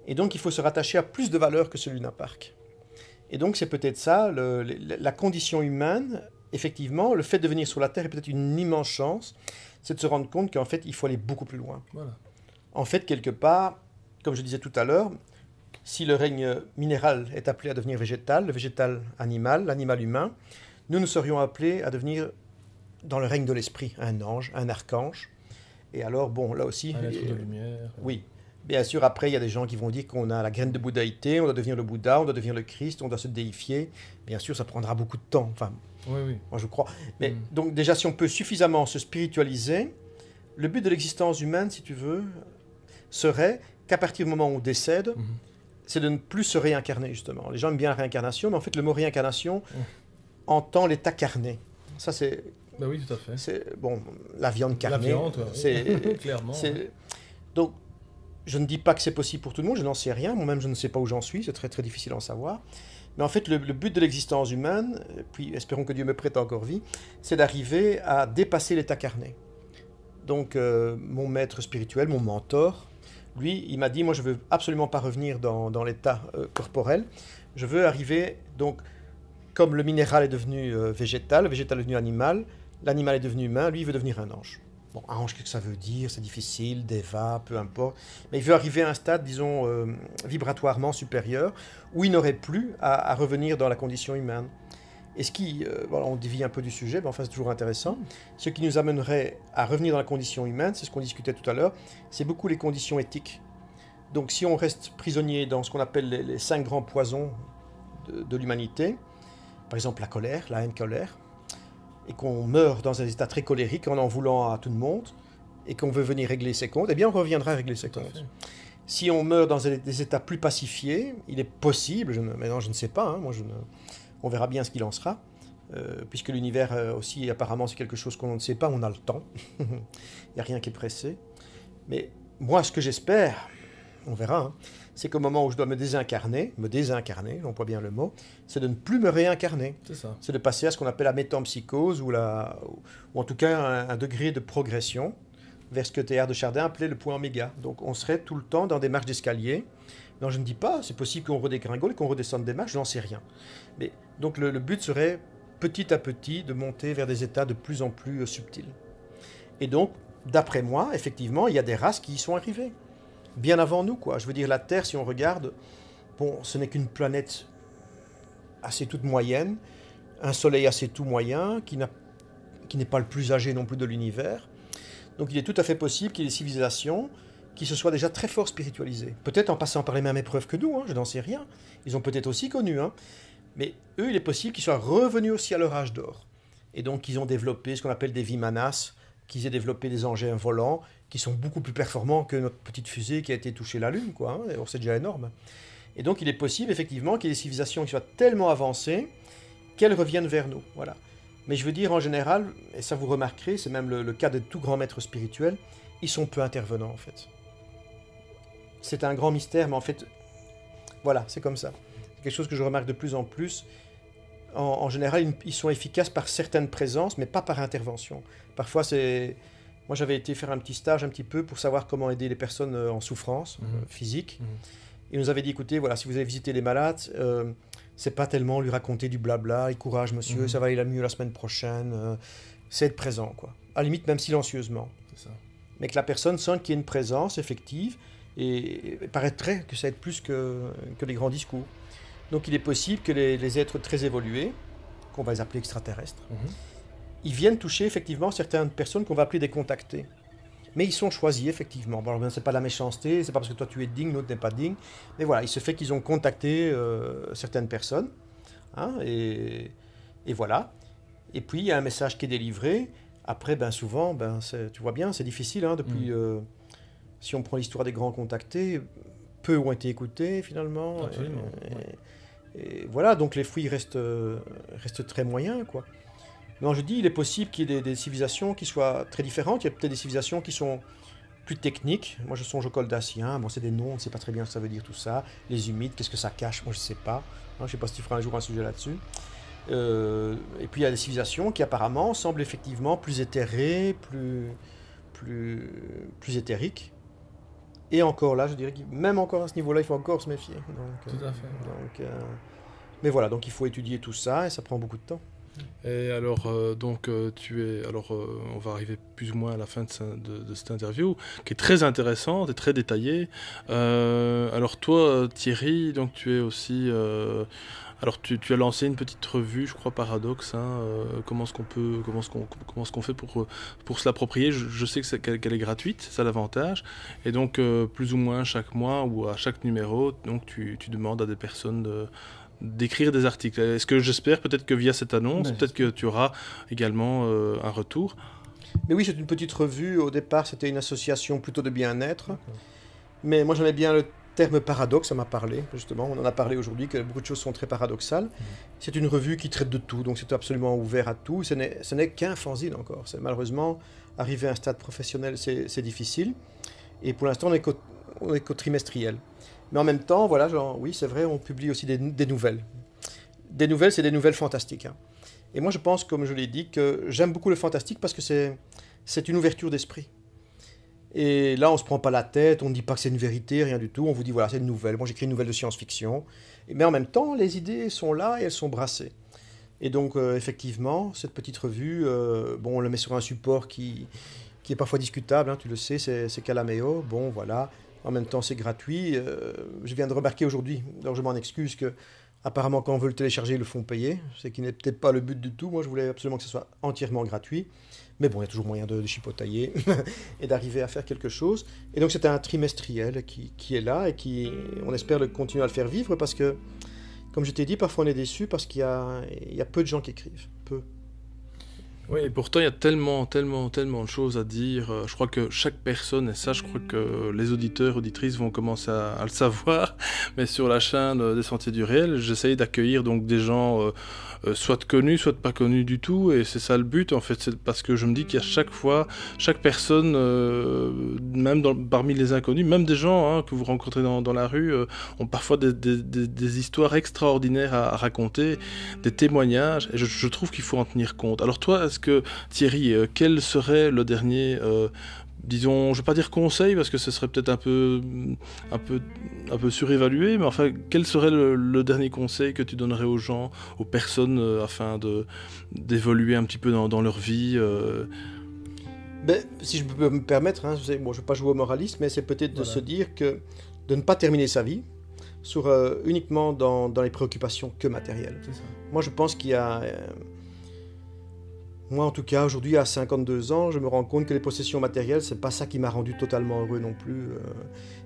[SPEAKER 2] Et donc, il faut se rattacher à plus de valeur que ce lunapark. Et donc, c'est peut-être ça, la condition humaine, effectivement, le fait de venir sur la Terre est peut-être une immense chance, c'est de se rendre compte qu'en fait, il faut aller beaucoup plus loin.
[SPEAKER 3] Voilà.
[SPEAKER 2] En fait, quelque part, comme je disais tout à l'heure, si le règne minéral est appelé à devenir végétal, le végétal animal, l'animal humain, nous serions appelés à devenir, dans le règne de l'esprit, un ange, un archange. Et alors, bon, là aussi...
[SPEAKER 3] Un être de lumière.
[SPEAKER 2] Oui. Bien sûr, après, il y a des gens qui vont dire qu'on a la graine de bouddhaïté, on doit devenir le Bouddha, on doit devenir le Christ, on doit se déifier. Bien sûr, ça prendra beaucoup de temps. Enfin,
[SPEAKER 3] Oui.
[SPEAKER 2] moi, je crois. Mais donc, déjà, si on peut suffisamment se spiritualiser, le but de l'existence humaine, si tu veux, serait qu'à partir du moment où on décède, c'est de ne plus se réincarner, justement. Les gens aiment bien la réincarnation, mais en fait, le mot réincarnation entend l'état carné. Ça, c'est...
[SPEAKER 3] Bah oui, tout à fait.
[SPEAKER 2] C'est, bon, la viande carnée.
[SPEAKER 3] La viande,
[SPEAKER 2] c'est
[SPEAKER 3] clairement.
[SPEAKER 2] Donc, je ne dis pas que c'est possible pour tout le monde, je n'en sais rien. Moi-même, je ne sais pas où j'en suis, c'est très difficile à en savoir. Mais en fait, le but de l'existence humaine, puis espérons que Dieu me prête encore vie, c'est d'arriver à dépasser l'état carné. Donc, mon maître spirituel, mon mentor, lui, il m'a dit, moi, je ne veux absolument pas revenir dans l'état corporel. Je veux arriver, donc, comme le minéral est devenu végétal, le végétal est devenu animal, l'animal est devenu humain, lui, il veut devenir un ange. Bon, un ange, qu'est-ce que ça veut dire ? C'est difficile, Deva, peu importe. Mais il veut arriver à un stade, disons, vibratoirement supérieur, où il n'aurait plus à revenir dans la condition humaine. Et ce qui, voilà, on dévie un peu du sujet, mais enfin, c'est toujours intéressant. Ce qui nous amènerait à revenir dans la condition humaine, c'est ce qu'on discutait tout à l'heure, c'est beaucoup les conditions éthiques. Donc si on reste prisonnier dans ce qu'on appelle les 5 grands poisons de l'humanité, par exemple la colère, la haine colère, et qu'on meurt dans un état très colérique en voulant à tout le monde, et qu'on veut venir régler ses comptes, eh bien on reviendra régler ses comptes. Si on meurt dans des états plus pacifiés, il est possible, maintenant je ne sais pas, hein, on verra bien ce qu'il en sera, puisque l'univers aussi apparemment c'est quelque chose qu'on ne sait pas, on a le temps, il n'y a rien qui est pressé. Mais moi ce que j'espère, on verra, hein, c'est qu'au moment où je dois me désincarner, on voit bien le mot, c'est de ne plus me réincarner.
[SPEAKER 3] C'est ça.
[SPEAKER 2] C'est de passer à ce qu'on appelle la métempsychose, ou en tout cas un degré de progression, vers ce que Teilhard de Chardin appelait le point oméga. Donc on serait tout le temps dans des marches d'escalier. Non, je ne dis pas, c'est possible qu'on redégringole et qu'on redescende des marches, je n'en sais rien. Mais donc le but serait petit à petit de monter vers des états de plus en plus subtils. Et donc, d'après moi, effectivement, il y a des races qui y sont arrivées. Bien avant nous, quoi. Je veux dire, la Terre, si on regarde, bon, ce n'est qu'une planète assez toute moyenne, un soleil assez tout moyen, qui n'est pas le plus âgé non plus de l'univers. Donc il est tout à fait possible qu'il y ait des civilisations qui se soient déjà très fort spiritualisées. Peut-être en passant par les mêmes épreuves que nous, hein, je n'en sais rien. Ils ont peut-être aussi connu, hein. Mais eux, il est possible qu'ils soient revenus aussi à leur âge d'or. Et donc ils ont développé ce qu'on appelle des vimanas, qu'ils aient développé des engins volants, qui sont beaucoup plus performants que notre petite fusée qui a été touchée la Lune, quoi, hein. C'est déjà énorme. Et donc il est possible effectivement qu'il y ait des civilisations qui soient tellement avancées qu'elles reviennent vers nous. Voilà. Mais je veux dire, en général, et ça vous remarquerez, c'est même le cas de tout grand maître spirituel, ils sont peu intervenants, en fait. C'est un grand mystère, mais en fait, voilà, c'est comme ça. C'est quelque chose que je remarque de plus en plus. En général, ils sont efficaces par certaines présences, mais pas par intervention. Parfois, c'est... Moi, j'avais été faire un petit stage un petit peu pour savoir comment aider les personnes en souffrance physique. Il nous avait dit, écoutez, voilà, si vous avez visité les malades... c'est pas tellement lui raconter du blabla, et courage monsieur, ça va aller mieux la semaine prochaine, c'est être présent, quoi. À la limite même silencieusement.
[SPEAKER 3] C'est ça.
[SPEAKER 2] Mais que la personne sente qu'il y a une présence effective, et paraîtrait que ça aide plus que les grands discours. Donc il est possible que les êtres très évolués, qu'on va les appeler extraterrestres, ils viennent toucher effectivement certaines personnes qu'on va appeler des contactés. Mais ils sont choisis, effectivement. Bon, alors, c'est pas la méchanceté, c'est pas parce que toi tu es digne, l'autre n'est pas digne. Mais voilà, il se fait qu'ils ont contacté certaines personnes. Hein, et voilà. Et puis, il y a un message qui est délivré. Après, ben, souvent, tu vois bien, c'est difficile. Hein, depuis, si on prend l'histoire des grands contactés, peu ont été écoutés, finalement.
[SPEAKER 3] Absolument.
[SPEAKER 2] Et voilà, donc les fouilles restent très moyens, quoi. Non, je dis, il est possible qu'il y ait des civilisations qui soient très différentes. Il y a peut-être des civilisations qui sont plus techniques. Moi, je songe aux Coldaciens. Bon, c'est des noms, on ne sait pas très bien ce que ça veut dire tout ça. Les humides, qu'est-ce que ça cache? Moi, je ne sais pas. Je ne sais pas si tu feras un jour un sujet là-dessus. Et puis, il y a des civilisations qui, apparemment, semblent effectivement plus éthérées, plus éthériques. Et encore là, je dirais que même encore à ce niveau-là, il faut encore se méfier. Donc,
[SPEAKER 3] tout à fait.
[SPEAKER 2] Mais voilà, donc il faut étudier tout ça et ça prend beaucoup de temps.
[SPEAKER 1] Et alors, on va arriver plus ou moins à la fin de cette interview, qui est très intéressante et très détaillée. Alors toi, Thierry, donc tu es aussi... alors tu as lancé une petite revue, je crois, Paradoxe. Hein, comment est-ce qu'on fait pour se l'approprier? Je sais qu'elle est gratuite, c'est ça l'avantage. Et donc, plus ou moins chaque mois ou à chaque numéro, donc tu demandes à des personnes d'écrire des articles. Est-ce que j'espère peut-être que via cette annonce, peut-être que tu auras également un retour?
[SPEAKER 2] Mais oui, c'est une petite revue. Au départ, c'était une association plutôt de bien-être. Mais moi, j'aimais bien le terme paradoxe, ça m'a parlé, justement. On en a parlé aujourd'hui, que beaucoup de choses sont très paradoxales. C'est une revue qui traite de tout, donc c'est absolument ouvert à tout. Ce n'est qu'un fanzine encore. Malheureusement, arriver à un stade professionnel, c'est difficile. Et pour l'instant, on est qu'au trimestriel. Mais en même temps, voilà, oui, c'est vrai, on publie aussi des nouvelles. Des nouvelles, c'est des nouvelles fantastiques. Hein. Et moi, je pense, comme je l'ai dit, que j'aime beaucoup le fantastique parce que c'est une ouverture d'esprit. Et là, on ne se prend pas la tête, on ne dit pas que c'est une vérité, rien du tout. On vous dit, voilà, c'est une nouvelle. Moi, j'écris une nouvelle de science-fiction. Mais en même temps, les idées sont là et elles sont brassées. Et donc, effectivement, cette petite revue, on la met sur un support qui est parfois discutable, hein, tu le sais, c'est Calameo. Bon, voilà. En même temps, c'est gratuit. Je viens de remarquer aujourd'hui, alors je m'en excuse, que Apparemment, quand on veut le télécharger, ils le font payer. C'est qui n'est peut-être pas le but du tout. Moi, je voulais absolument que ce soit entièrement gratuit. Mais bon, il y a toujours moyen de chipotailler et d'arriver à faire quelque chose. Et donc, c'est un trimestriel qui est là et qui, on espère continuer à le faire vivre parce que, comme je t'ai dit, parfois on est déçu parce qu'il y a peu de gens qui écrivent. Peu.
[SPEAKER 1] Oui, et pourtant il y a tellement de choses à dire. Je crois que chaque personne, et ça je crois que les auditeurs, auditrices vont commencer à le savoir, mais sur la chaîne des Sentiers du Réel, j'essaye d'accueillir donc des gens soit connus, soit pas connus du tout, et c'est ça le but en fait, c'est parce que je me dis qu'à chaque fois, chaque personne, même parmi les inconnus, même des gens que vous rencontrez dans la rue, ont parfois des histoires extraordinaires à raconter, des témoignages, et je trouve qu'il faut en tenir compte. Alors toi, est-ce que Thierry, quel serait le dernier, disons, je ne vais pas dire conseil parce que ce serait peut-être un peu surévalué, mais enfin, quel serait le dernier conseil que tu donnerais aux gens, aux personnes, afin d'évoluer un petit peu dans leur vie
[SPEAKER 2] Ben, si je peux me permettre, bon, je ne veux pas jouer au moraliste, mais c'est peut-être de se dire que de ne pas terminer sa vie uniquement dans les préoccupations que matérielles. Moi, je pense qu'il y a... Moi, en tout cas, aujourd'hui, à 52 ans, je me rends compte que les possessions matérielles, c'est pas ça qui m'a rendu totalement heureux non plus.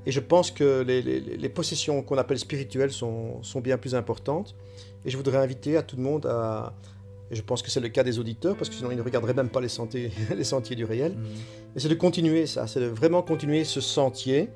[SPEAKER 2] Et je pense que les possessions qu'on appelle spirituelles sont bien plus importantes. Et je voudrais inviter à tout le monde et je pense que c'est le cas des auditeurs, parce que sinon ils ne regarderaient même pas les sentiers du réel. Mais c'est de continuer ça, c'est de vraiment continuer ce sentier.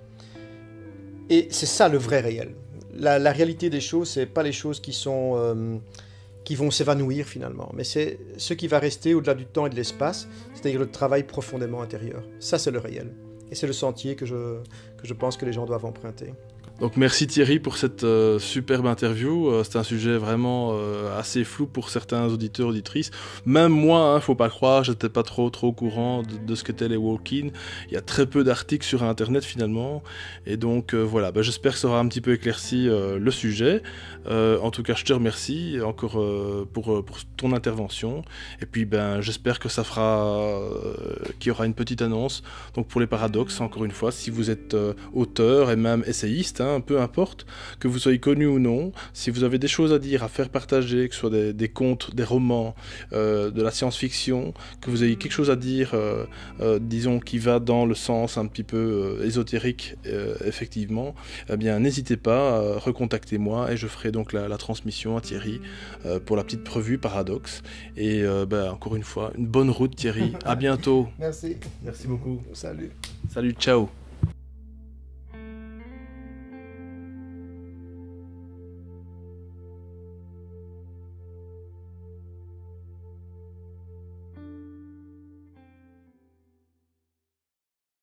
[SPEAKER 2] Et c'est ça le vrai réel. La réalité des choses, c'est pas les choses qui vont s'évanouir finalement, mais c'est ce qui va rester au-delà du temps et de l'espace, c'est-à-dire le travail profondément intérieur. Ça, c'est le réel. Et c'est le sentier que je pense que les gens doivent emprunter.
[SPEAKER 1] Donc merci Thierry pour cette superbe interview. C'est un sujet vraiment assez flou pour certains auditeurs, auditrices. Même moi, faut pas croire, j'étais pas trop au courant de ce qu'étaient les walk-in. Il y a très peu d'articles sur Internet finalement. Et donc voilà, j'espère que ça aura un petit peu éclairci le sujet. En tout cas, je te remercie encore pour ton intervention. Et puis j'espère que ça fera qu'il y aura une petite annonce. Donc pour les paradoxes, encore une fois, si vous êtes auteur et même essayiste, peu importe, que vous soyez connu ou non, si vous avez des choses à dire, à faire partager, que ce soit des contes, des romans, de la science-fiction, que vous ayez quelque chose à dire, disons, qui va dans le sens un petit peu ésotérique, effectivement, eh bien, n'hésitez pas, recontactez-moi et je ferai donc la transmission à Thierry pour la petite revue Paradoxe. Et encore une fois, une bonne route Thierry, à bientôt.
[SPEAKER 2] Merci.
[SPEAKER 3] Merci beaucoup.
[SPEAKER 2] Salut.
[SPEAKER 1] Salut, ciao.